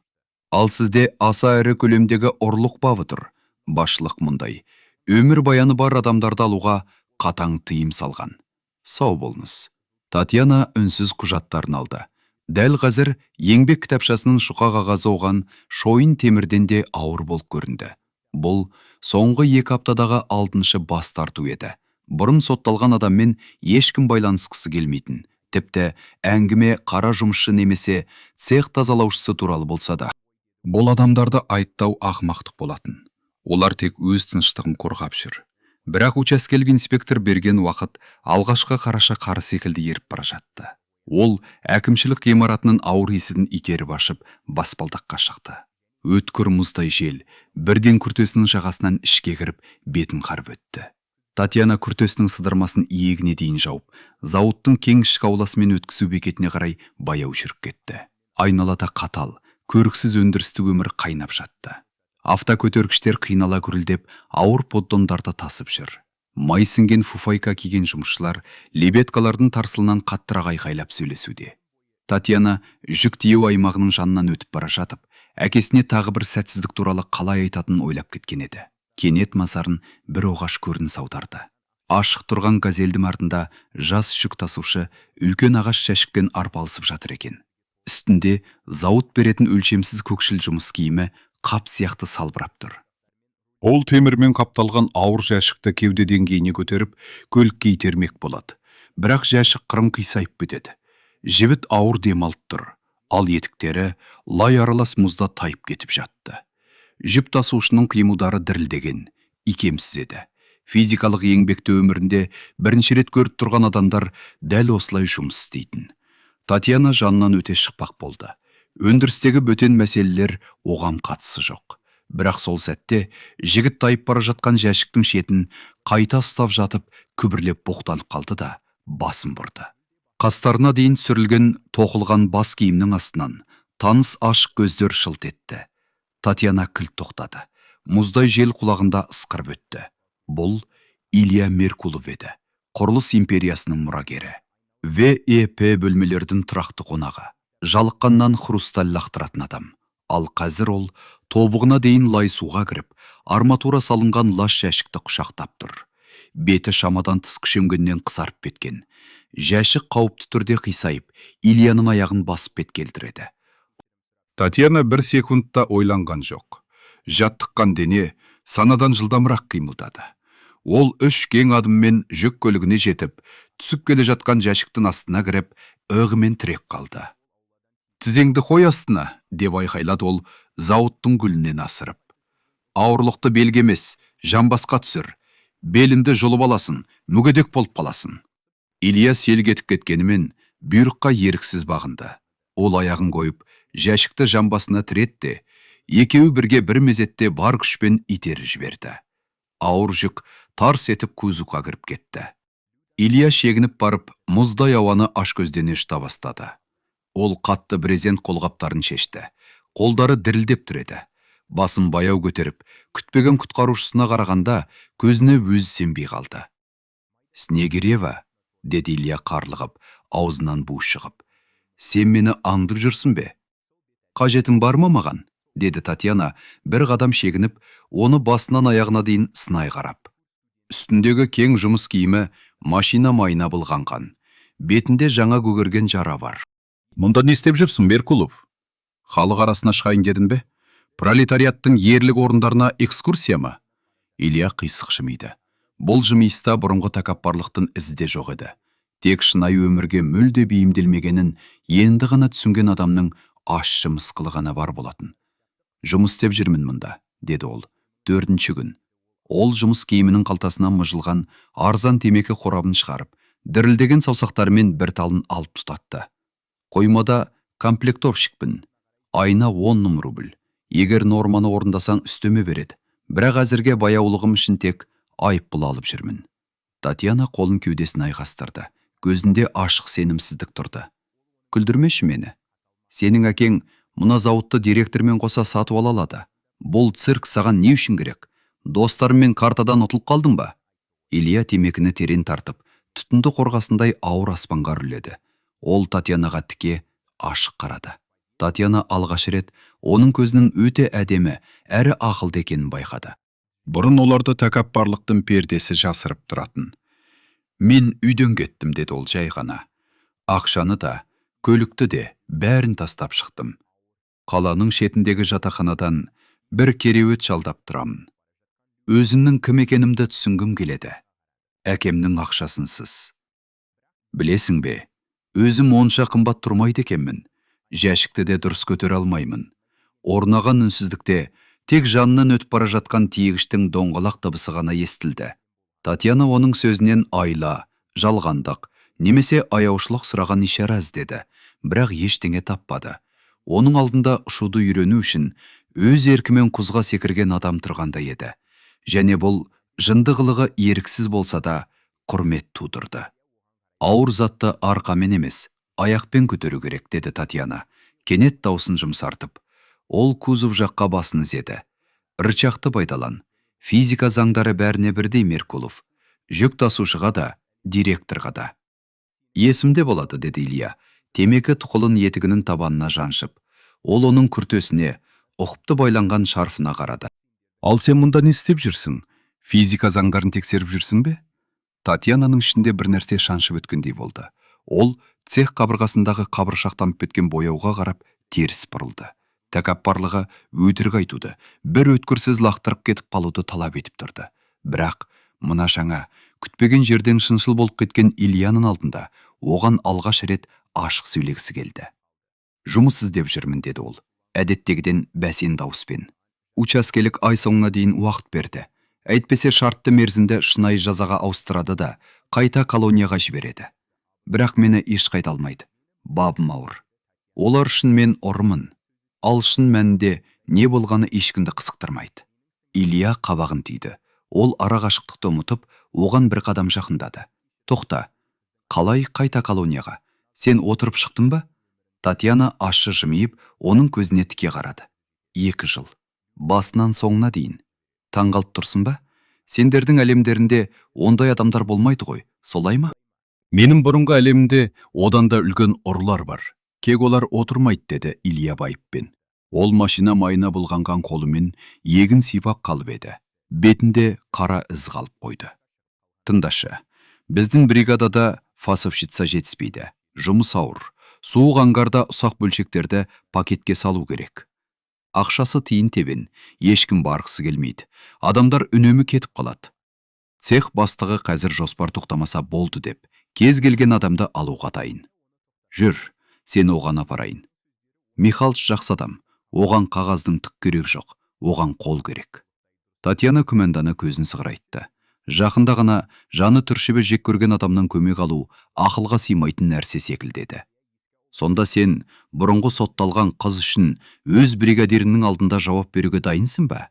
Ал сізде аса ірі көлемдегі ұрлық бабы тұр. Басшылық мұндай. Өмір баяны бар адамдарды алуға қатаң тыйым салған. Сау болыңыз. Татьяна үнсіз құжаттарын алды. Дәл қазір еңбек кітапшасының шұқа қағазы оған шойын темірден де ауыр болып көрінді. Бұл соңғы 2 аптадағы 6-шы бас тарту еді. Бұрын сотталған адаммен ешкім байланысқысы келмейтін. Тіпті әңгіме қара жұмысшы немесе цех тазалаушысы туралы болса да. Бұл адамдарды айттау ақымақтық болатын. Олар тек өз тыныштығын қорғап жүр. Бірақ учаскелік инспектор берген уақыт алғашқы қараша қары секілді еріп бара жатты. Ол әкімшілік ғимаратының ауыр есігін итеріп ашып, баспалдаққа шықты. Өткір мұздай жел бірден күртесінің жағасынан ішке кіріп, бетін қарып өтті. Татьяна күртесінің сыдырмасын иегіне дейін жауып, зауыттың кең ішкі ауласымен өткізу бекетіне қарай баяу жүріп кетті. Айналада қатал, көріксіз өндірістік өмір қайнап жатты. Автокөтергіштер қинала күрілдеп, ауыр поддондарды тасып жүр. Май сіңген фуфайка киген жұмысшылар лебедкалардың тарсылынан қаттырақ айқайлап сөйлесуде. Татьяна жүк тиеу аймағының жанынан өтіп бара жатып, әкесіне тағы бір сәтсіздік туралы қалай айтатынын ойлап кеткен еді. Кенет мазарын бір оғаш көрініс аударды. Ашық тұрған газелдің артында жас жүк тасушы үлкен ағаш жәшікпен арпалысып жатыр екен. Үстінде зауыт беретін өлшемсіз көкшіл жұмыс киімі қап сияқты салбырап тұр. Ол темірмен қапталған ауыр жәшікті кеуде деңгейіне көтеріп, көлікке итермек болады. Бірақ жәшік қырым қисайып бітеді. Жібіт ауыр демалып тұр, ал етіктері лай аралас мұзда тайып кетіп жатты. Жүк тасушының қимылдары дірілдеген, икемсіз еді. Физикалық еңбекті өмірінде бірінші рет көріп тұрған адамдар дәл осылай жұмыс істейтін. Татьяна жанынан өте шықпақ болды. Өндірістегі бөтен мәселелер оған қатысы жоқ. Бірақ сол сәтте жігіт тайып бара жатқан жәшіктің шетін қайта ұстап жатып, күбірлеп боқтанып қалды да басын бұрды. Қастарына дейін сүрілген тоқылған бас киімнің астынан таныс ашық көздер шылт етті. Татьяна кілт тоқтады. мұздай жел құлағында ысқырып өтті. Бұл Илья Меркулов еді, құрылыс империясының мұрагері. ВЕП бөлмелердің тұрақты қонағы, жалыққаннан хрусталь лақтыратын адам. Ал қазір ол тобығына дейін лай суға кіріп, арматура салынған лас жәшікті құшақтап тұр. Беті шамадан тыс күшенгеннен қызарып кеткен. Жәшік қауіпті түрде қисайып, Ильяның аяғын басып кеткелдіреді. Татьяна бір секундта ойланған жоқ. Жаттыққан дене санадан жылдамырақ қимылдады. Ол 3 кең адыммен жүк көлігіне жетіп, түсіп келе жатқан жәшіктің астына кіріп, ығымен тірек қалды. «Тізеңді қой астына», деп айқайлады ол зауыттың гүлінен асырып. «Ауырлықты белгі емес, жамбасқа түсір. Белінді жұлып аласын, мүгедек болып қаласын». Илья селк етіп кеткенімен бұйрыққа еріксіз бағынды. Ол аяғын қойып, жәшікті жамбасына тіретті. Екеуі бірге бір мезетте бар күшпен итеріп жіберді. Ауыр жүк тарс етіп кузовқа кіріп кетті. Илья шегініп барып, мұздай ауаны ашкөздене жұта бастады. Ол қатты брезент қолғаптарын шешті. Қолдары дірілдеп түреді. Басын баяу көтеріп, күтпеген құтқарушысына қарағанда көзіне өзі сенбей қалды. «Снегирева», деді Илья қарлығып, аузынан бу шығып. «Сен мені аңдып жүрсің бе?» «Қажетің бар ма маған?» деді Татьяна, бір қадам шегініп, оны басынан аяғына дейін сынай қарап. Үстіндегі кең жұмыс киімі машина майына былғанған. Бетінде жаңа көгерген жара бар. «Мұнда не істеп жүрсің, Меркулов?» «Халық арасына шығайын дедің бе? Пролетариаттың ерлік орындарына экскурсия ма?» Илья қисық жымиды. Бұл жымиыста бұрынғы тәкаппарлықтың ізі де жоқ еді. Тек шынайы өмірге мүлде бейімделмегенін енді ғана түсінген адамның ащы мысқылы ғана бар болатын. «Жұмыс істеп жүрмін мұнда», деді ол. 4-ші күн. Ол жұмыс киімінің қалтасынан мыжылған арзан темекі қорабын шығарып, дірілдеген саусақтарымен бір талын алып тұтатты. «Қоймада комплектовщикпін. Айна 10 рубль. Егер норманы орындасаң үстеме береді. Бірақ әзірге баяулығым үшін тек айыппұл алып жүрмін». Татьяна қолын кеудесін айқастырды. Көзінде ашық сенімсіздік тұрды. «Күлдірмеші мені. Сенің әкең мұна зауытты директормен қоса сатып ала алады. Бұл цирк саған не үшін керек? Достарыммен картадан ұтылып қалдың ба?» Илья темекіні терен тартып, түтінді қорғасындай ауыр аспанға үрледі. Ол Татьянаға тіке ашық қарады. Татьяна алғаш рет оның көзінің өте әдемі, әрі ақылды екенін байқады. Бұрын оларды тәкаппарлықтың пердесі жасырып тұратын. «Мен үйден кеттім», деді ол жай ғана. «Ақшаны да, көлікті де бәрін тастап шықтым. Қаланың шетіндегі жатақханадан бір кереует жалдап тұрамын. Өзімнің кім екенімді түсінгім келеді. Әкемнің ақшасынсыз. Білесің бе, өзім онша қымбат тұрмайды екенмін. Жәшікті де дұрыс көтере алмаймын». Орнаған үнсіздікте тек жанынан өтіп бара жатқан тиегіштің доңғалақ дыбысы ғана естілді. Татьяна оның сөзінен айла, жалғандық, немесе аяушылық сұраған ишара іздеді, бірақ ештеңе таппады. Оның алдында ұшуды үйрену үшін өз еркімен құзға секірген адам тұрғандай еді. Және бұл жынды қылығы еріксіз болса да құрмет тудырды. «Ауыр затты арқамен емес, аяқпен көтеру керек», деді Татьяна, кенет даусын жұмсартып. Ол кузов жаққа басын ізеді. «Рычақты пайдалан. Физика заңдары бәріне бірдей, Меркулов. Жүк тасушыға да, директорға да». «Есімде болады», деді Илья, темекі тұқылын етігінің табанына жаншып. Ол оның күртесіне, ұқыпты байланған шарфына қарады. «Ал сен мұнда не істеп жүрсің? Физика заңдарын тексеріп жүрсің бе?» Татьянаның ішінде бір нәрсе шаншып өткендей болды. Ол цех қабырғасындағы қабыршақтанып кеткен бояуға қарап теріс бұрылды. Тәкаппарлығы өтірік айтуды, бір өткірсіз лақтырып кетіп қалуды талап етіп тұрды. Бірақ мына жаңа, күтпеген жерден шыншыл болып кеткен Ильяның алдында оған алғаш рет ашық сөйлегісі келді. «Жұмыс іздеп жүрмін», деді ол, әдеттегіден бәсен дауыспен. «Учаскелік ай соңына дейін уақыт берді. Әйтпесе шартты мерзімді шынайы жазаға ауыстырады да қайта колонияға жібереді. Бірақ мені еш қайта алмайды. Бабым ауыр. Олар үшін мен ұрымын. Ал шын мәнінде не болғаны ешкімді қызықтырмайды». Илья қабағын түйді. Ол ара қашықтықты ұмытып, оған бір қадам жақындады. «Тоқта, қалай қайта колонияға? Сен отырып шықтың ба?» Татьяна ащы жымиып, оның көзіне тіке қарады. 2 жыл. Басынан соңына дейін. Таңғалып тұрсын ба? Сендердің әлемдерінде ондай адамдар болмайды ғой, солай ма? Менің бұрынғы әлемімде одан да үлкен ұрылар бар. Кек олар отырмайды, деді Илья байыппен. Ол машина майына былғанған қолымен егін сипап қалып еді. Бетінде қара із қалып қойды. Тыңдашы, біздің бригадада фасовщица жетіспейді. Жұмыс ауыр. Суық аңғарда ұсақ бөлшектерді пакетке салу керек. Ақшасы тиын тебен, ешкім барғысы келмейді. Адамдар үнемі кетіп қалады. Цех бастығы қазір жоспар тоқтамаса болды деп, кез келген адамды алуға дайын. Жүр, сені оған апарайын. Михалыч жақсы адам, оған қағаздың түк керек жоқ, оған қол керек. Татьяна күмәндана көзін сығырайтты. Жақында ғана жаны түршібі жек көрген адамнан көмек алу ақылға сыймайтын нәрсе секілдеді. Сонда сен бұрынғы сотталған қыз үшін өз бригадирінің алдында жауап беруге дайынсың ба?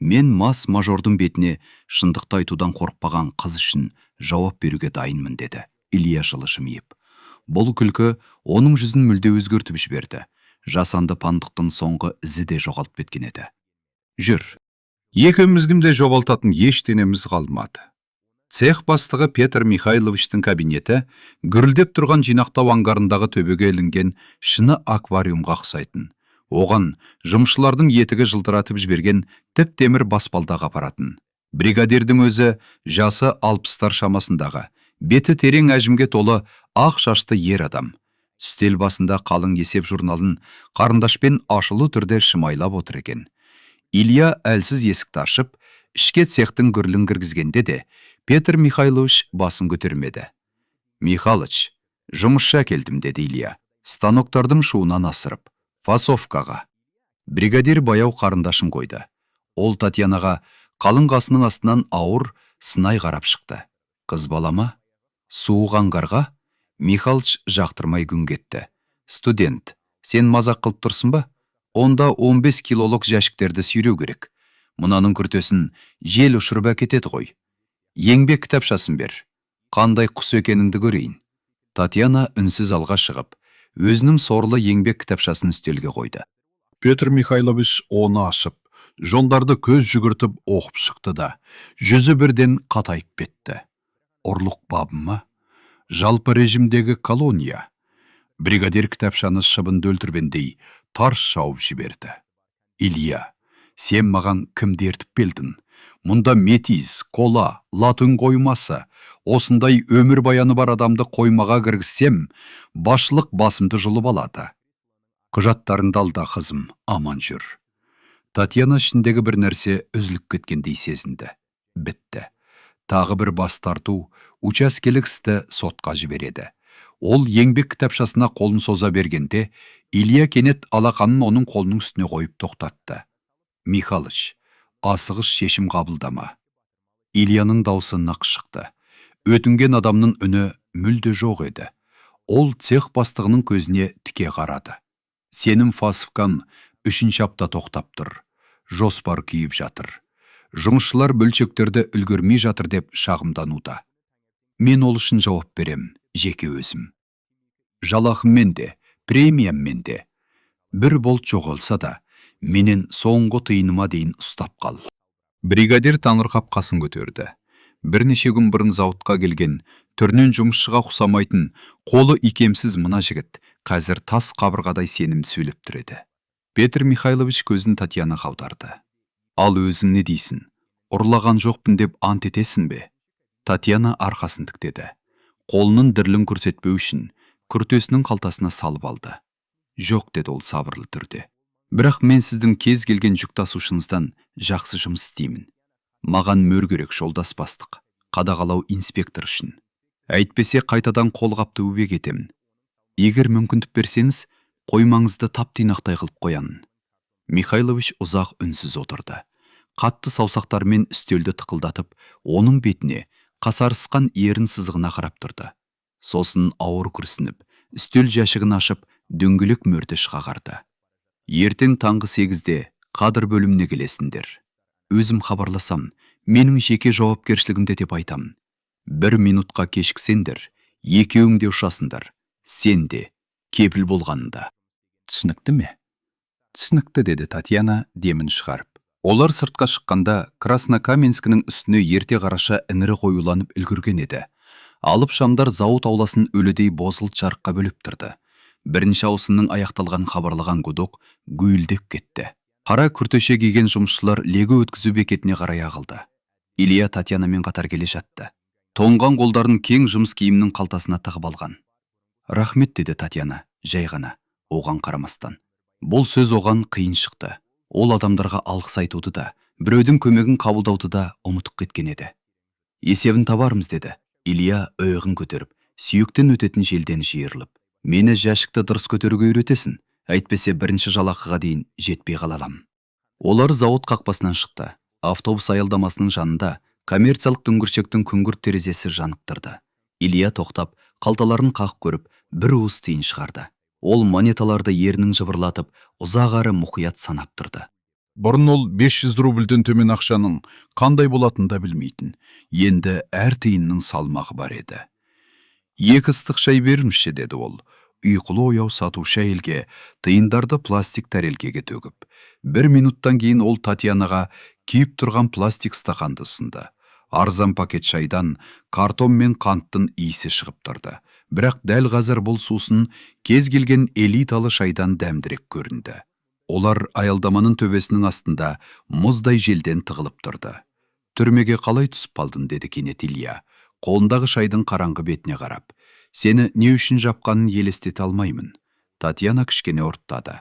Мен мас мажордың бетіне шындықты айтудан қорықпаған қыз үшін жауап беруге дайынмын, деді Илья жылы жымиып. Бұл күлкі оның жүзін мүлде өзгертіп жіберді. Жасанды пандықтың соңғы ізі де жоғалып кеткен еді. Жүр. Екеуміздің де жоғалтатын ештеңеміз қалмады. Цех бастығы Петр Михайловичтің кабинеті гүрілдеп тұрған жинақтау аңғарындағы төбеге ілінген шыны аквариумға ұқсайтын. Оған жұмысшылардың етігі жылтыратып жіберген тіп-темір баспалдағы апаратын. Бригадирдің өзі жасы 60-тар шамасындағы, беті терең әжімге толы ақ шашты ер адам. Үстел басында қалың есеп журналын қарындашпен ашылу түрде шымайлап отыр екен. Илья әлсіз есікті ашып, ішке цехтың гүрлін кіргізгенде де Петр Михайлович басын көтермеді. Михалыч, жұмысшы әкелдім, деді Илья, станоктардың шуынан асырып. Фасовкаға. Бригадир баяу қарындашын қойды. Ол Татьянаға қалың қасының астынан ауыр сынай қарап шықты. Қыз балама? Суық аңғарға? Михалыч жақтырмай күн кетті. Студент, сен мазақ қылып тұрсың ба? Онда 15 килолық жәшіктерді сүйреу керек. Мұнаның күртесін жел ұшырып әкетеді ғой. Еңбек кітапшасын бер. Қандай құс екеніңді көрейін. Татьяна үнсіз алға шығып, өзінің сорлы еңбек кітапшасын үстелге қойды. Петр Михайлович оны ашып, жондарды көз жүгіртіп оқып шықты да, жүзі бірден қатайып кетті. Ұрлық бабы ма? Жалпы режимдегі колония. Бригадир кітапшаны шыбынды өлтіргендей тарс шауып жіберді. Илья, сен маған кімді ертіп келдің? Мұнда метиз, кола, латын қоймасы, осындай өмір баяны бар адамды қоймаға кіргізсем, басшылық басымды жұлып алады. Құжаттарыңды алда, қызым, аман жүр. Татьяна ішіндегі бір нәрсе үзіліп кеткендей сезінді. Бітті. Тағы бір бас тарту, учаскелік істі сотқа жібереді. Ол еңбек кітапшасына қолын соза бергенде, Илья кенет алақанын оның қолының үстіне қойып тоқтатты. Михалыч, асығыс шешім қабылдама. Ильяның даусы нық шықты. Өтінген адамның үні мүлде жоқ еді. Ол цех бастығының көзіне тіке қарады. Сенің фасовкан 3-ші апта тоқтап тұр. Жоспар күйіп жатыр. Жұмысшылар бөлшектерді үлгермей жатыр деп шағымдануда. Мен ол үшін жауап берем, жеке өзім. Жалақыммен де, премияммен де. Бір болт жоғалса да, менен соңғы тиыныма дейін ұстап қал. Бригадир таңырқап қасын көтерді. Бірнеше күн бұрын зауытқа келген, түрінен жұмысшыға ұқсамайтын, қолы икемсіз мына жігіт қазір тас қабырғадай сенімді сөйлеп тұр еді. Петр Михайлович көзін Татьянаға аударды. Ал өзің не дейсің? Ұрлаған жоқпын деп ант етесің бе? Татьяна арқасын тіктеді. Қолының дірілін көрсетпеу үшін күртесінің қалтасына салып алды. Жоқ, деді ол сабырлы түрде. Бірақ мен сіздің кез келген жүк тасушыңыздан жақсы жұмыс істеймін. Маған мөр керек, жолдас бастық, қадағалау инспектор үшін. Әйтпесе қайтадан қолғапты өбек етемін. Егер мүмкіндік берсеңіз, қоймаңызды тап-тинақтай қылып қоямын. Михайлович ұзақ үнсіз отырды. Қатты саусақтармен үстелді тықылдатып, оның бетіне қасарысқан ерін сызығына қарап тұрды. Сосын ауыр күрсініп, үстел жәшігін ашып, дөңгелек мөрді шығарды. Ертең таңғы 8-де қадыр бөліміне келесіңдер. Өзім хабарласам, менің жеке жауапкершілігімде деп айтамын. 1 минутқа кешіксеңдер, екеуің де ұшасыңдар. Сен де, кепіл болғанында. Түсінікті ме? Түсінікті, деді Татьяна демін шығарып. Олар сыртқа шыққанда Краснокаменскінің үстіне ерте қараша іңірі қоюланып үлгірген еді. Алып шамдар зауыт ауласын өлідей бозғылт жарыққа бөліп тұрды. Бірінші ауысымның аяқталған хабарлаған гудок гүйлдеп кетті. Қара күртеше киген жұмысшылар легі өткізу бекетіне қарай ағылды. Илья Татьянамен қатар келе жатты. Тоңған қолдарын кең жұмыс киімнің қалтасына тығып алған. Рахмет, деді Татьяна, жай ғана, оған қарамастан. Бұл сөз оған қиын шықты. Ол адамдарға алғыс айтуды да, біреудің көмегін қабылдауды да ұмытып кеткен еді. Есебін табармыз, деді. Илья өйғын көтеріп, сүйектен өтетін желден жиырылып. Мені жәшікті дұрыс көтеруге үйретесің, әйтпесе бірінші жалақыға дейін жетпей қалалам. Олар зауыт қақпасынан шықты. Автобус аялдамасының жанында коммерциялық дүңгіршектің күңгірт терезесі жанып тұрды. Илья тоқтап, қалталарын қақ көріп, бір уыс тиын шығарды. Ол монеталарды ернің жыбырлатып, ұзақ әрі мұқият санап тұрды. Бұрын ол 500 рубльден төмен ақшаның қандай болатынын да білмейтін. Енді әр тиынның салмағы бар еді. 2 ыстық шай беріңізші, деді ол. Ұйқылы ояу сатушы әйелге тиындарды пластик тәрелкеге төгіп. 1 минуттан кейін ол Татьянаға күйіп тұрған пластик стақанды ұсынды. Арзан пакет шайдан картон мен қанттың иісі шығып тұрды. Бірақ дәл қазір бұл сусын кез келген элиталы шайдан дәмдірек көрінді. Олар аялдаманың төбесінің астында мұздай желден тығылып тұрды. Түрмеге қалай түсіп қалдың, деді кенет Илья, қолындағы шайдың қараңғы бетіне қарап. Сені не үшін жапқанын елестете алмаймын. Татьяна кішкене ұрттады.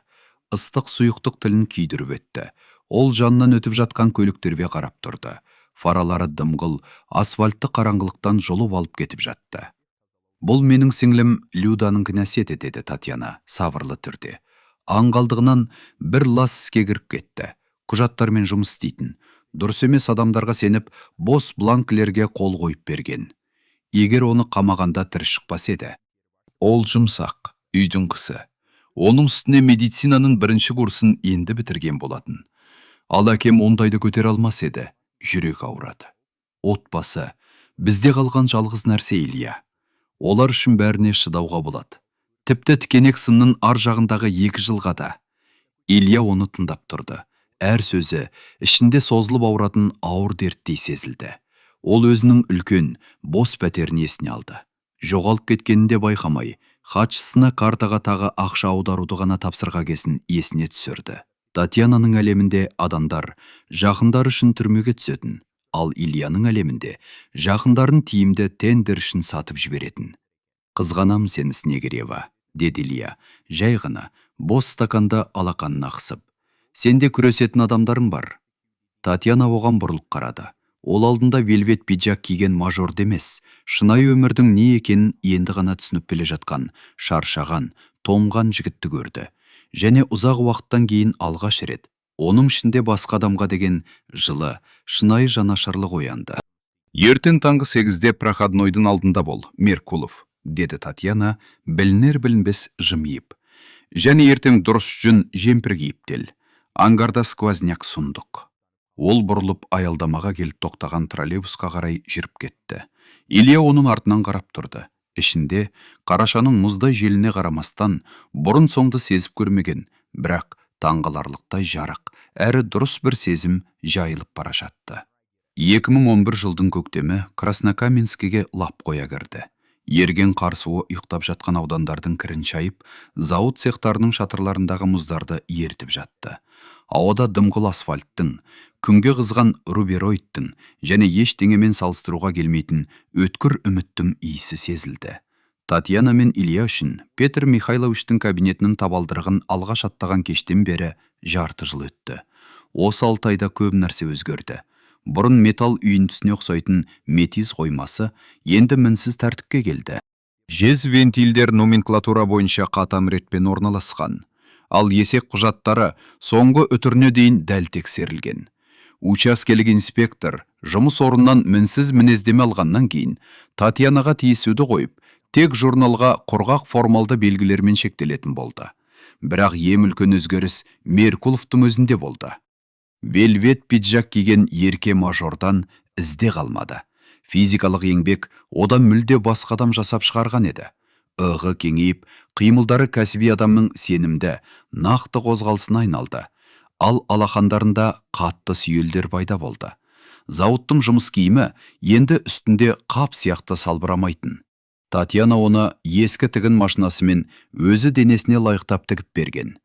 Ыстық сұйықтық тілін күйдіріп өтті. Ол жанынан өтіп жатқан көліктерге қарап тұрды. Фаралары дымғыл, асфальтты қараңғылықтан жұлып алып кетіп жатты. Бұл менің сіңлім Люданың кінәсі еді, деді Татьяна сабырлы түрде. Аңғалдығынан бір лас іске кіріп кетті. Құжаттармен жұмыс істейтін. Дұрыс емес адамдарға сеніп, бос бланкілерге қол қойып берген. Егер оны қамағанда тірі шықпас еді. Ол жұмсақ, үйдің қысы. Оның үстіне медицинаның бірінші курсын енді бітірген болатын. Ал әкем ондайды көтер алмас еді. Жүрек ауырады. Отбасы, бізде қалған жалғыз нәрсе Илья. Олар үшін бәріне шыдауға болады. Тіпті тікенек сымның ар жағындағы 2 жылға да. Илья оны тыңдап тұрды. Әр сөзі ішінде созылып ауыратын ауыр дерттей сезілді. Ол өзінің үлкен, бос пәтерін есіне алды. Жоғалып кеткенінде байқамай, хатшысына картаға тағы ақша аударуды ғана тапсырға кесін есіне түсірді. Татьянаның әлемінде адамдар жақындар үшін түрмеге түсетін, ал Ильяның әлемінде жақындарын тиімді тендер үшін сатып жіберетін. Қызғанам сені, Снегирева, деді Илья, жай ғана, бос стаканда алақанына қысып. Сенде күресетін адамдарың бар. Татьяна оған бұрылып қарады. Ол алдында вельвет пиджак киген мажор демес, шынайы өмірдің не екенін енді ғана түсініп келе жатқан, шаршаған, томған жігітті көрді. Және ұзақ уақыттан кейін алғаш рет, оның ішінде басқа адамға деген жылы, шынайы жанашырлық оянды. Ертең таңғы 8-де проходнойдың алдында бол, Меркулов, деді Татьяна, білінер-білінбес жымиып. Және ертең дұрыс жүн жемпір киіптел. Ангарда сквозняк сұндық. Ол бұрылып аялдамаға келіп тоқтаған троллейбусқа қарай жүріп кетті. Илья оның артынан қарап тұрды. Ішінде қарашаның мұздай желіне қарамастан бұрын соңды сезіп көрмеген, бірақ таңғаларлықтай жарық, әрі дұрыс бір сезім жайылып бара жатты. 2011 жылдың көктемі Краснокаменскіге лап қоя кірді. Ерген қарсуы ұйықтап жатқан аудандардың кірін шайып, зауыт цехтарының шатырларындағы мұздарды ертіп жатты. Ауада дымғыл асфальттың, күнге қызған рубероидтың және ештеңемен салыстыруға келмейтін өткір үміттің иісі сезілді. Татьяна мен Илья үшін Петр Михайловичтің кабинетінің табалдырығын алғаш аттаған кештен бері жарты жыл өтті. Осы 6 айда көп нәрсе өзгерді. Бұрын металл үйіндісіне ұқсайтын метиз қоймасы енді мінсіз тәртіпке келді. Жез вентильдер номенклатура бойынша қатам ретпен орналасқан. Ал есек құжаттары соңғы үтіріне дейін дәл тексерілген. Учаскелік инспектор жұмыс орнынан мінсіз мінездеме алғаннан кейін Татьянаға тиісуді қойып, тек журналға құрғақ формалды белгілермен шектелетін болды. Бірақ ең үлкен өзгеріс Меркуловтың өзінде болды. Вельвет пиджак киген ерке мажордан ізде қалмады. Физикалық еңбек одан мүлде басқа адам жасап шығарған еді. Ығы кеңейіп, қимылдары кәсіби адамның сенімді, нақты қозғалысына айналды. Ал алақандарында қатты сүйелдер пайда болды. Зауыттың жұмыс киімі енді үстінде қап сияқты салбырамайтын. Татьяна оны ескі тігін машинасымен өзі денесіне лайықтап тігіп берген.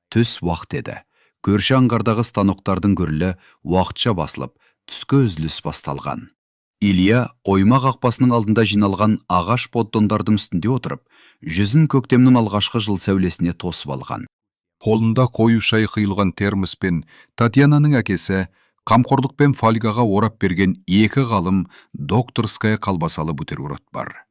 Түс уақыт еді. Көрші аңғардағы станоктардың гүрілі уақытша басылып, түскі үзіліс басталған. Илья ойма қақпасының алдында жиналған ағаш поддондардың үстінде отырып, жүзін көктемнің алғашқы жыл сәулесіне тосып алған. Қолында қою шай құйылған термоспен Татьянаның әкесі қамқорлықпен фольгаға орап берген екі ғалым докторская колбасалы бутерброд бар.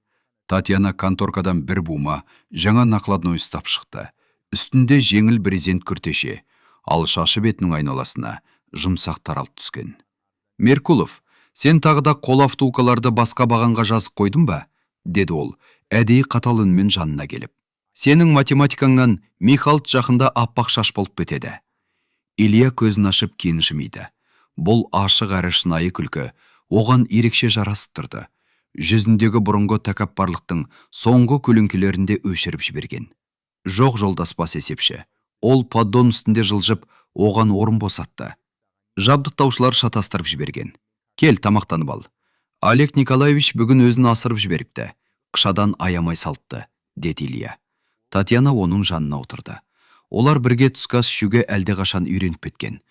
Татьяна конторкадан бір бума жаңа накладной ұстап шықты. Үстінде жеңіл брезент күртеше, ал шашы бетінің айналасына жұмсақ таралып түскен. Меркулов, сен тағы да қол автулкаларды басқа бағанға жазып қойдың ба? Деді ол, әдейі қатал үнмен жанына келіп. Сенің математикаңнан Михалт жақында аппақ шаш болып кетеді. Илья көзін ашып кейін жымиды. Бұл ашық әрі шынайы күлкі оған ерекше жарасып тұрды. Жүзіндегі бұрынғы тәкаппарлықтың соңғы көлеңкелерінде өшіріп жіберген. Жоқ жолдас бас есепші. Ол поддон үстінде жылжып, оған орын босатты. Жабдықтаушылар шатастырып жіберген. Кел, тамақтанып ал. Олег Николаевич бүгін өзін асырып жіберіпті. Қышадан аямай салтты, деді Илья. Татьяна оның жанына отырды. Олар бірге түскі ас ішуге әлдеқашан үйреніп кеткен.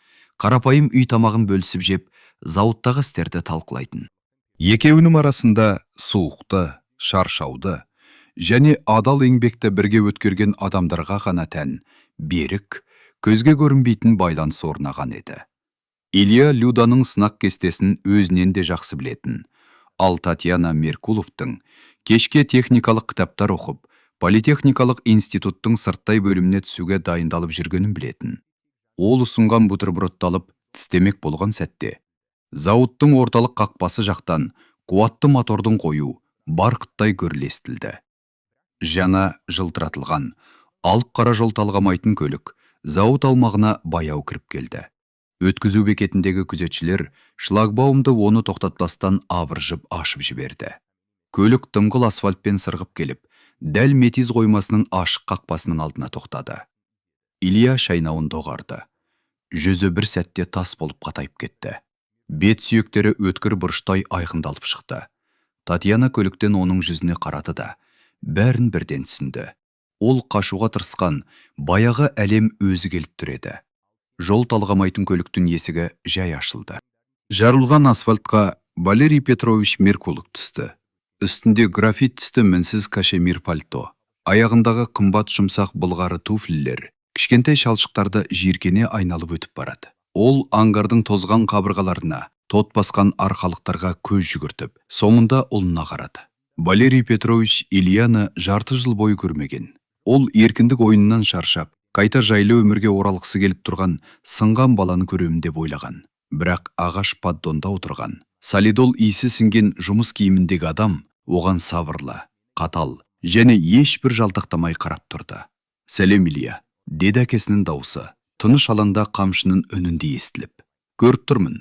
Қарапайым үй тамағын бөлісіп жеп, зауыттағы істерді талқылайтын. Екеуінің арасында суықты, шаршауды және адал еңбекті бірге өткерген адамдарға ғана тән берік, көзге көрінбейтін байланыс орнаған еді. Илья Люданың сынақ кестесін өзінен де жақсы білетін. Ал Татьяна Меркуловтың кешке техникалық кітаптар оқып, политехникалық институттың сырттай бөліміне түсуге дайындалып жүргенін білетін. Ол ұсынған бутербродты алып тістемек болған сәтте, зауыттың орталық қақпасы жақтан қуатты мотордың қою барқыттай гүріл естілді. Жаңа жылтыратылған, алып қара жол талғамайтын көлік зауыт аумағына баяу кіріп келді. Өткізу бекетіндегі күзетшілер шлагбаумды оны тоқтатпастан абыржып ашып жіберді. Көлік дыңғыл асфальтпен сырғып келіп, дәл метиз қоймасының ашық қақпасының алдына тоқтады. Илья шайнауын доғарды. Жүзі бір сәтте тас болып қатайып кетті. Бет сүйектері өткір бұрыштай айқындалып шықты. Татьяна көліктен оның жүзіне қарады да, бәрін бірден түсінді. Ол қашуға тырысқан, баяғы әлем өзі келіп тұр еді. Жол талғамайтын көліктің есігі жай ашылды. Жарылған асфальтқа Валерий Петрович Меркулов түсті. Үстінде графит түсті мінсіз кашемир пальто. Аяғындағы қымбат жұмсақ былғары туфлилер, кішкентай шалшықтарды жиркене айналып өтіп барады. Ол аңғардың тозған қабырғаларына, тот басқан арқалықтарға көз жүгіртіп, соңында ұлына қарады. Валерий Петрович Ильяны жарты жыл бойы көрмеген. Ол еркіндік ойыннан шаршап, қайта жайлы өмірге оралғысы келіп тұрған сынған баланы көремін деп ойлаған. Бірақ ағаш поддонда отырған, солидол иісі сіңген жұмыс киіміндегі адам оған сабырлы, қатал және ешбір жалтақтамай қарап тұрды. Сәлем Илья, деді әкесінің дауысы, тыныш алаңда қамшының үнінде естіліп. Көріп тұрмын,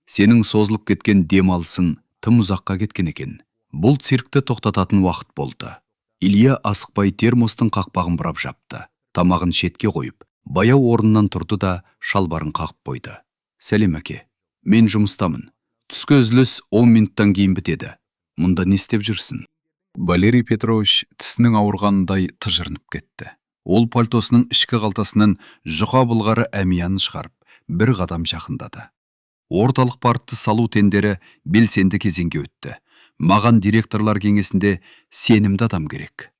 сенің созылып кеткен демалысың тым ұзаққа кеткен екен. Бұл циркті тоқтататын уақыт болды. Илья асықпай термостың қақпағын бұрап жапты. Тамағын шетке қойып, баяу орнынан тұрды да шалбарын қағып қойды. Сәлем әке, мен жұмыстамын. Түскі үзіліс 10 минуттан кейін бітеді. Мұнда не істеп жүрсің? Валерий Петрович тісінің ауырғанындай тыжырынып кетті. Ол пальтосының ішкі қалтасынан жұқа былғары әмиянын шығарып, бір қадам жақындады. Орталық партты салу тендері белсенді кезеңге өтті. Маған директорлар кеңесінде сенімді адам керек.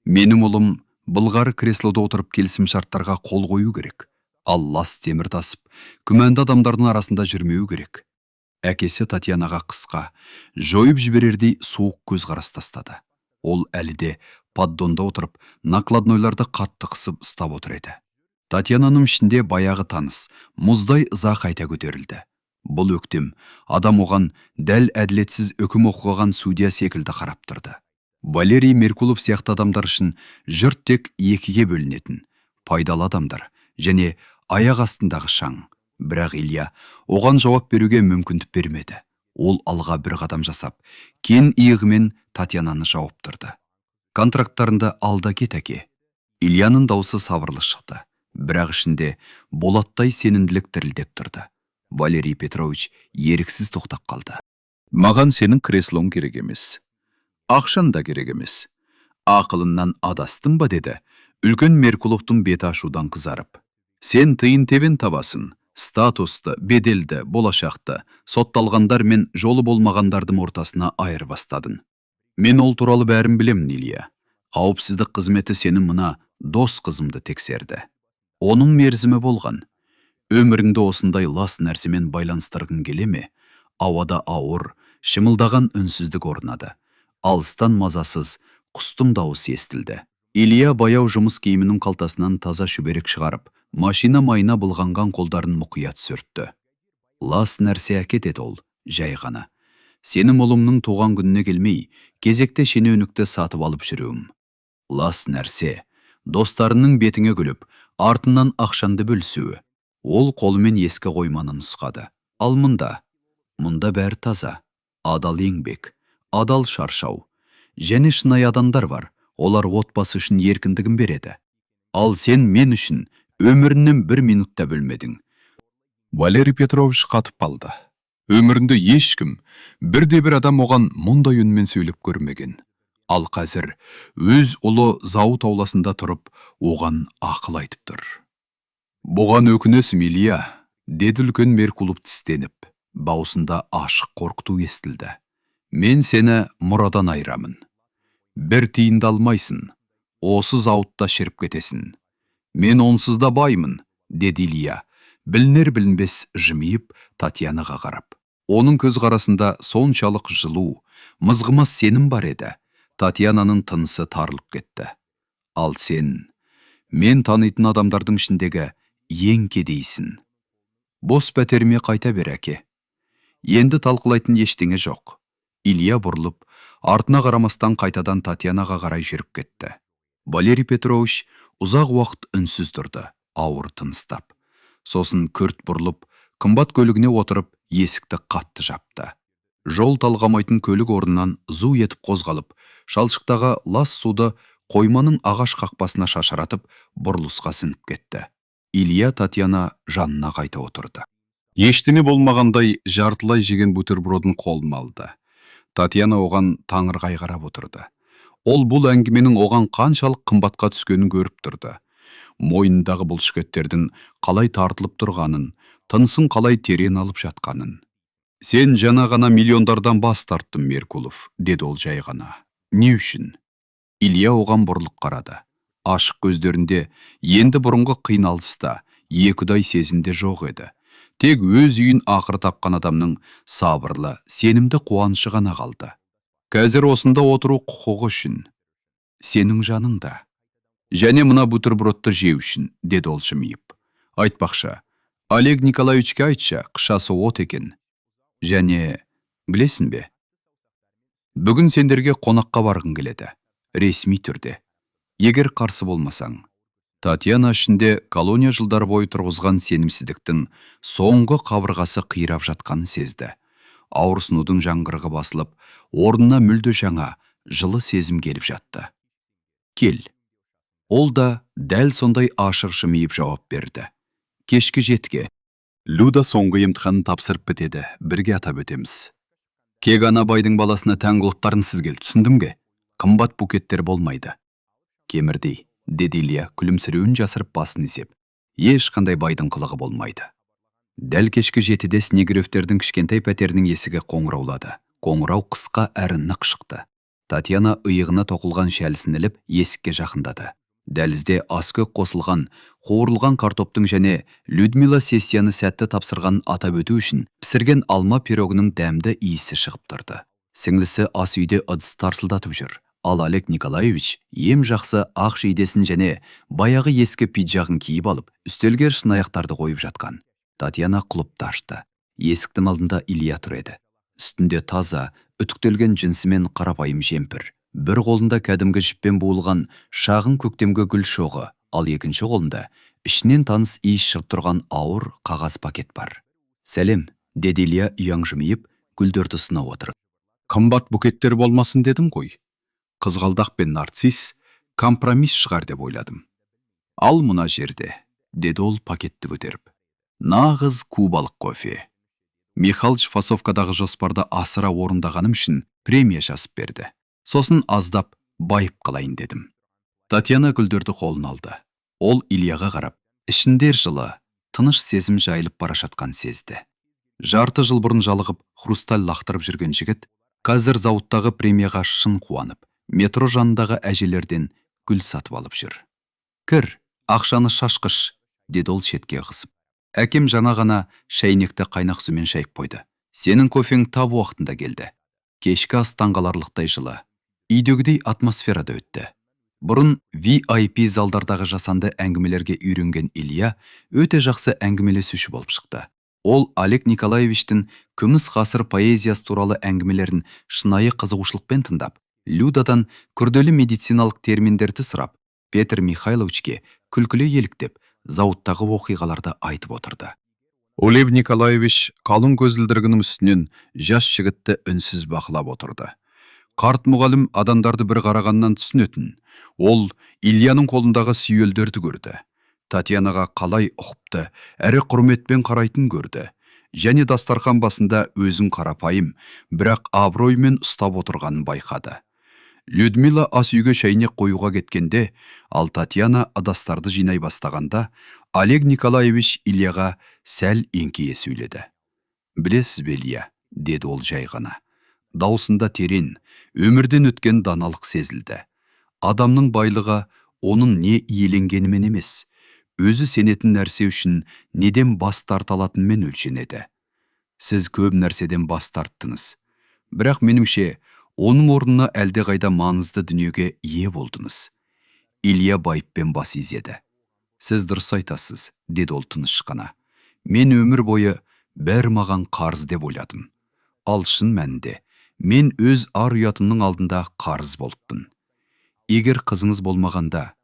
Менің ұлым былғары креслода отырып келісім шарттарға қол қою керек. Ал лас темір тасып, күмәнді адамдардың арасында жүрмеу керек. Әкесі Татьянаға қысқа, жойып жіберердей суық көз қарас тастады. Ол әлі де поддонда отырып, накладнойларды қатты қысып ұстап отыр еді. Татьянаның ішінде баяғы таныс, мұздай ыза қайта көтерілді. Бұл өктем, адам оған дәл әділетсіз үкім оқыған судья секілді қарап тұрды. Валерий Меркулов сияқты адамдар үшін жұрт тек екіге бөлінетін, пайдалы адамдар және аяқ астындағы шаң. Бірақ Илья оған жауап беруге мүмкіндік бермеді. Ол алға бір қадам жасап, кен иығымен Татьянаны жауып тұрды. Контракттарында алда кет әке. Ильяның даусы сабырлы шықты. Бірақ ішінде болаттай сенімділік тірілдеп тұрды. Валерий Петрович еріксіз тоқтап қалды. Маған сенің креслоң керек емес. Ақшан да керек емес. Ақылыңнан адастың ба, деді. Үлкен Меркуловтың беті ашудан қызарып. Сен тыйын тебен табасын. Статусты, беделді, болашақты, сотталғандар мен жолы болмағандардың ортасына айыр бастадың. Мен ол туралы бәрін білем, Илья. Қауіпсіздік қызметі сенің мына дос қызымды тексерді. Оның мерзімі болған. Өміріңді осындай лас нәрсемен байланыстырғың келе ме? Ауада ауыр, шымылдаған үнсіздік орнады. Алыстан мазасыз, құстың дауысы естілді. Илья баяу жұмыс киімінің қалтасынан таза шүберек шығарып, машина майына былғанған қолдарын мұқият сүртті. Лас нәрсе әкетеді ол, жай ғана. Сенің ұлыңның туған күніне келмей, кезекте шенеунікті сатып алып жүруім. Лас нәрсе, достарының бетіңе күліп, артынан ақшанды бөлісуі. Ол қолымен ескі қойманы нұсқады. Ал мұнда бәрі таза. Адал еңбек, адал шаршау. Және шынайы адамдар бар. Олар отбасы үшін еркіндігін береді. Ал сен мен үшін өмірінен 1 минутта бөлмедің. Валерий Петрович қатып қалды. Өмірінде ешкім, бірде-бір адам оған мұндай үнмен сөйлеп көрмеген. Ал қазір өз ұлы зауыт ауласында тұрып, оған ақыл айтып тұр. Бұған өкінесім, Илья, деді үлкен Меркулов тістеніп. Баусында ашық қорқыту естілді. Мен сені мұрадан айырамын. 1 тиынды алмайсың. Осы зауытта шіріп кетесің. Мен онсыз да баймын, деді Илья. Білінер-білінбес жымиып Татьянаға қарап. Оның көз қарасында соншалық жылу, мызғымас сенім бар еді. Татьянаның тынысы тарылып кетті. Ал сен, мен танитын адамдардың ішіндегі ең кедейсің. Бос пәтеріме қайта бер, әке. Енді талқылайтын ештеңе жоқ. Илья бұрылып, артына қарамастан қайтадан Татьянаға қарай жүріп кетті. Валерий Петрович ұзақ уақыт үнсіз тұрды, ауыр тыныстап. Сосын күрт бұрылып, қымбат көлігіне отырып, есікті қатты жапты. Жол талғамайтын көлік орнынан зу етіп қозғалып, шалшықтағы лас суды қойманың ағаш қақпасына шашыратып, бұрылысқа сіңіп кетті. Илья Татьяна жанына қайта отырды. Ештеңе болмағандай жартылай жеген бутербродын қолына алды. Татьяна оған таңырқай қарап отырды. Ол бұл әңгіменің оған қаншалық қымбатқа түскенін көріп тұрды. Мойнындағы бұлшықеттердің қалай тартылып тұрғанын, тынысын қалай терең алып жатқанын. Сен жаңа ғана миллиондардан бас тарттың, Меркулов, деді ол жай ғана. Не үшін? Илья оған бұрылып қарады. Ашық көздерінде енді бұрынғы қиналыста, екідай сезімде жоқ еді. Тек өз үйін ақыр тапқан адамның сабырлы, сенімді қуанышы ғана қалды. Қазір осында отыру құқығы үшін. Сенің жаныңда. Және мына бутербродты жеу үшін, деді ол жымиып. Айтпақшы, Олег Николаевичке айтшы, қышасы от екен. Және, білесің бе? Бүгін сендерге қонаққа барғың келеді. Ресми түрде. Егер қарсы болмасаң. Татьяна ішінде колония жылдар бойы тұрғызған сенімсіздіктің соңғы қабырғасы қирап жатқанын сезді. Ауырсынудың жаңғырығы басылып, орнына мүлде жаңа, жылы сезім келіп жатты. Кел. Ол да дәл сондай ашық жымиып жауап берді. Кешкі 7-ге. Люда соңғы емтиханын тапсырып бітеді, бірге атап өтеміз. Кек ана байдың баласына тән қылықтарын сізге түсіндің бе? Қымбат букеттер болмайды. Кемірдей, деді Илья күлімсіреуін жасырып басын изеп. Ешқандай байдың қылығы болмайды. Дәл кешкі 7-де Снегиревтердің кішкентай пәтерінің есігі қоңыраулады. Қоңырау қысқа әрі нық шықты. Татьяна иығына тоқылған шәлісін іліп есікке жақындады. Дәлізде аскөк қосылған, қуырылған картоптың және Людмила сессияны сәтті тапсырған атап өту үшін пісірген алма пирогының дәмді иісі шығып тұрды. Сіңлісі ас үйде ыдыс тарсылдатып жүр. Ал Олег Николаевич ем жақсы ақ жейдесін және баяғы ескі пиджағын киіп алып, үстелге шынаяқтарды қойып жатқан. Татьяна құлыпты ашты. Есіктің алдында Илья тұр еді. Үстінде таза, үтіктелген джинсімен қарапайым жемпір. Бір қолында кәдімгі жіппен буылған шағын көктемгі гүл шоғы, ал екінші қолында ішінен таныс иіс шығып тұрған ауыр қағаз пакет бар. Сәлем, деді Илья ұяң жымиып, гүлдерді сынап отырып. Қымбат букеттер болмасын дедім ғой. Қызғалдақ пен нарцисс компромисс шығар деп ойладым. Ал мына жерде, деді ол пакетті көтеріп. Нағыз кубалық кофе. Михалыч фасовкадағы жоспарды асыра орындағаным үшін премия жазып берді. Сосын аздап байып қалайын дедім. Татьяна гүлдерді қолын алды. Ол Ильяға қарап, ішінде жылы, тыныш сезім жайылып бара жатқан сезді. Жарты жыл бұрын жалығып, хрусталь лақтырып жүрген жігіт, қазір зауыттағы премияға шын қуанып, метро жанындағы әжелерден гүл сатып алып жүр. Кір, ақшаны шашқыш, деді ол шетке қысып. Әкем жаңа ғана шәйнекті қайнақ сумен шайып қойды. Сенің кофең тап уақытында келді. Кешкі ас таңғаларлықтай жылы. Үйдегідей атмосферада өтті. Бұрын VIP залдардағы жасанды әңгімелерге үйренген Илья өте жақсы әңгімелесуші болып шықты. Ол Олег Николаевичтің күміс ғасыр поэзиясы туралы әңгімелерін шынайы қызығушылықпен тыңдап, Людадан күрделі медициналық терминдерді сұрап, Петр Михайловичке күлкілі еліктеп, зауыттағы оқиғаларды айтып отырды. Олег Николаевич қалың көзілдірігінің үстінен жас жігітті үнсіз бақылап отырды. Қарт мұғалім адамдарды бір қарағаннан түсінетін. Ол Ильяның қолындағы сүйелдерді көрді. Татьянаға қалай ұқыпты, әрі құрметпен қарайтын көрді. Және дастархан басында өзін қарапайым, бірақ абыроймен ұстап отырғанын байқады. Людмила ас үйге шәйнек қоюға кеткенде, ал Татьяна адастарды жинай бастағанда, Олег Николаевич Ильяға сәл еңкейе сөйледі. Білесіз бе, Илья, деді ол жай ғана. Даусында терен, өмірден өткен даналық сезілді. Адамның байлығы оның не иеленгенімен емес, өзі сенетін нәрсе үшін неден бас тарталатынмен өлшенеді. Сіз көп нәрседен бас тарттыңыз. Бірақ меніңше, оның орнына әлде қайда маңызды дүниеге ие болдыңыз. Илья байыппен бас изеді. Сіз дұрыс айтасыз, деді ол тыныш қана. Мен өмір бойы бәрі маған қарыз деп ойладым. Ал шын мәнінде, мен өз ар ұятымның алдында қарыз болыппын. Егер қызыңыз болмағанда,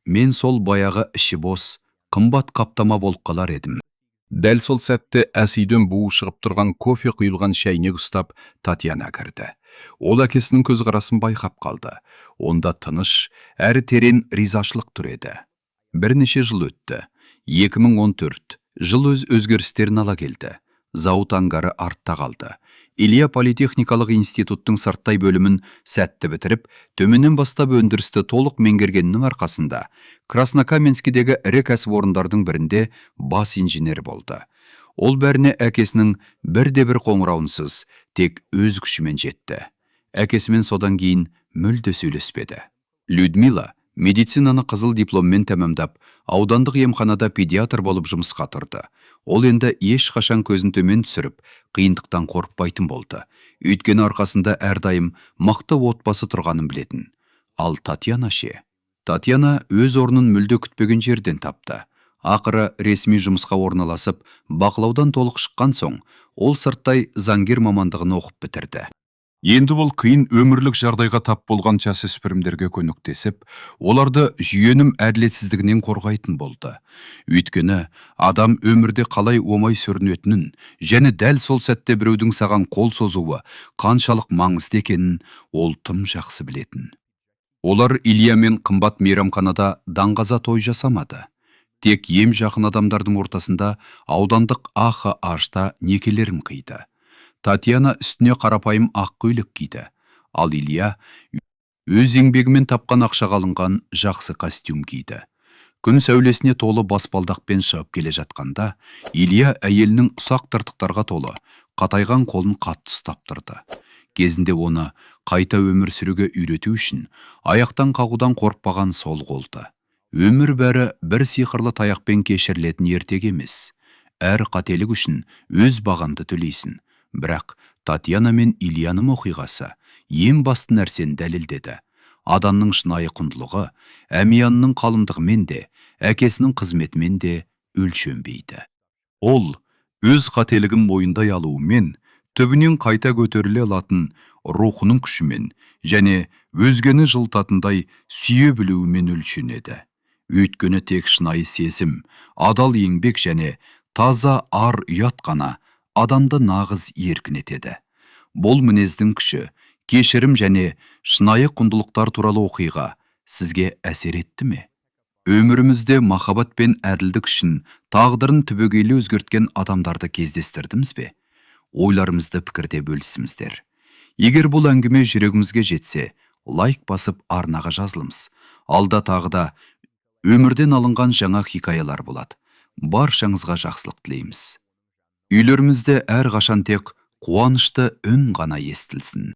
мен сол баяғы іші бос, қымбат қаптама болып қалар едім. Дәл сол сәтте әсейден буы шығып тұрған кофе құйылған шәйнек ұстап Татьяна кірді. Ол әкесінің көзқарасын байқап қалды. Онда тыныш, әрі терен ризашылық тұр еді. Бірнеше жыл өтті. 2014 жыл өз өзгерістерін ала келді. Зауыт ангары артта қалды. Илья политехникалық институттың сырттай бөлімін сәтті бітіріп, төменнен бастап өндірісті толық меңгергеннің арқасында Краснокаменскідегі ірі кәсіпорындардың бірінде бас инженер болды. Ол бәріне әкесінің бірде-бір қоңырауынсыз, тек өз күшімен жетті. Әкесімен содан кейін мүлде сөйлеспеді. Людмила медицинаны қызыл дипломмен тәмамдап, аудандық емханада педиатр болып жұмысқа тұрды. Ол енді ешқашан көзін төмен түсіріп, қиындықтан қорықпайтын болды. Өйткені арқасында әрдайым мықты отбасы тұрғанын білетін. Ал Татьяна ше? Татьяна өз орнын мүлде күтпеген жерден тапты. Ақыры ресми жұмысқа орналасып, бақылаудан толық шыққан соң, ол сырттай заңгер мамандығын оқып бітірді. Енді бұл қиын өмірлік жағдайға тап болған жасөспірімдерге көмектесіп, оларды жүйенің әділетсіздігінен қорғайтын болды. Өйткені адам өмірде қалай оңай сүрінетінін, және дәл сол сәтте біреудің саған қол созуы қаншалық маңызды екенін ол тым жақсы білетін. Олар Ильямен қымбат мейрамханада даңғаза той жасамады. Тек ем жақын адамдардың ортасында аудандық АХ-ашта некелерін қиды. Татьяна үстіне қарапайым ақ көйлек киді, ал Илья өз еңбегімен тапқан ақшаға алынған жақсы костюм киді. Күн сәулесіне толы баспалдақпен шығып келе жатқанда, Илья әйелінің ұсақ тыртықтарға толы, қатайған қолын қатты ұстап тұрды. Кезінде оны қайта өмір сүруге үйрету үшін аяқтан қағудан қорықпаған сол қолды. Өмір бәрі бір сиқырлы таяқпен кешірілетін ертек емес. Әр қателік үшін өз бағанды төлейсің. Бірақ Татьяна мен Ильяның оқиғасы ең басты нәрсені дәлелдеді. Адамның шынайы құндылығы әмиянның қалыңдығымен де, әкесінің қызметімен де өлшенбейді. Ол өз қателігін мойындай алуымен, түбінен қайта көтеріле алатын рухының күшімен және өзгені жылтатындай сүйе білуімен өлшенеді. Өйткені тек шынайы сезім, адал еңбек және таза ар ұят қана адамды нағыз еркінетеді. Бұл мінездің күші, кешірім және шынайы құндылықтар туралы оқиға сізге әсер етті ме? өмірімізде махаббат пен әділдік үшін тағдырын түбегейлі өзгерткен адамдарды кездестірдіңіз бе? Ойларымызды пікірде бөлісіңіздер. Егер бұл әңгіме жүрегімізге жетсе, лайк басып арнаға жазылыңыз. Алда тағыда өмірден алынған жаңа хикаялар болады. Баршаңызға жақсылық тілейміз. Үйлерімізде әрқашан тек қуанышты үн ғана естілсін.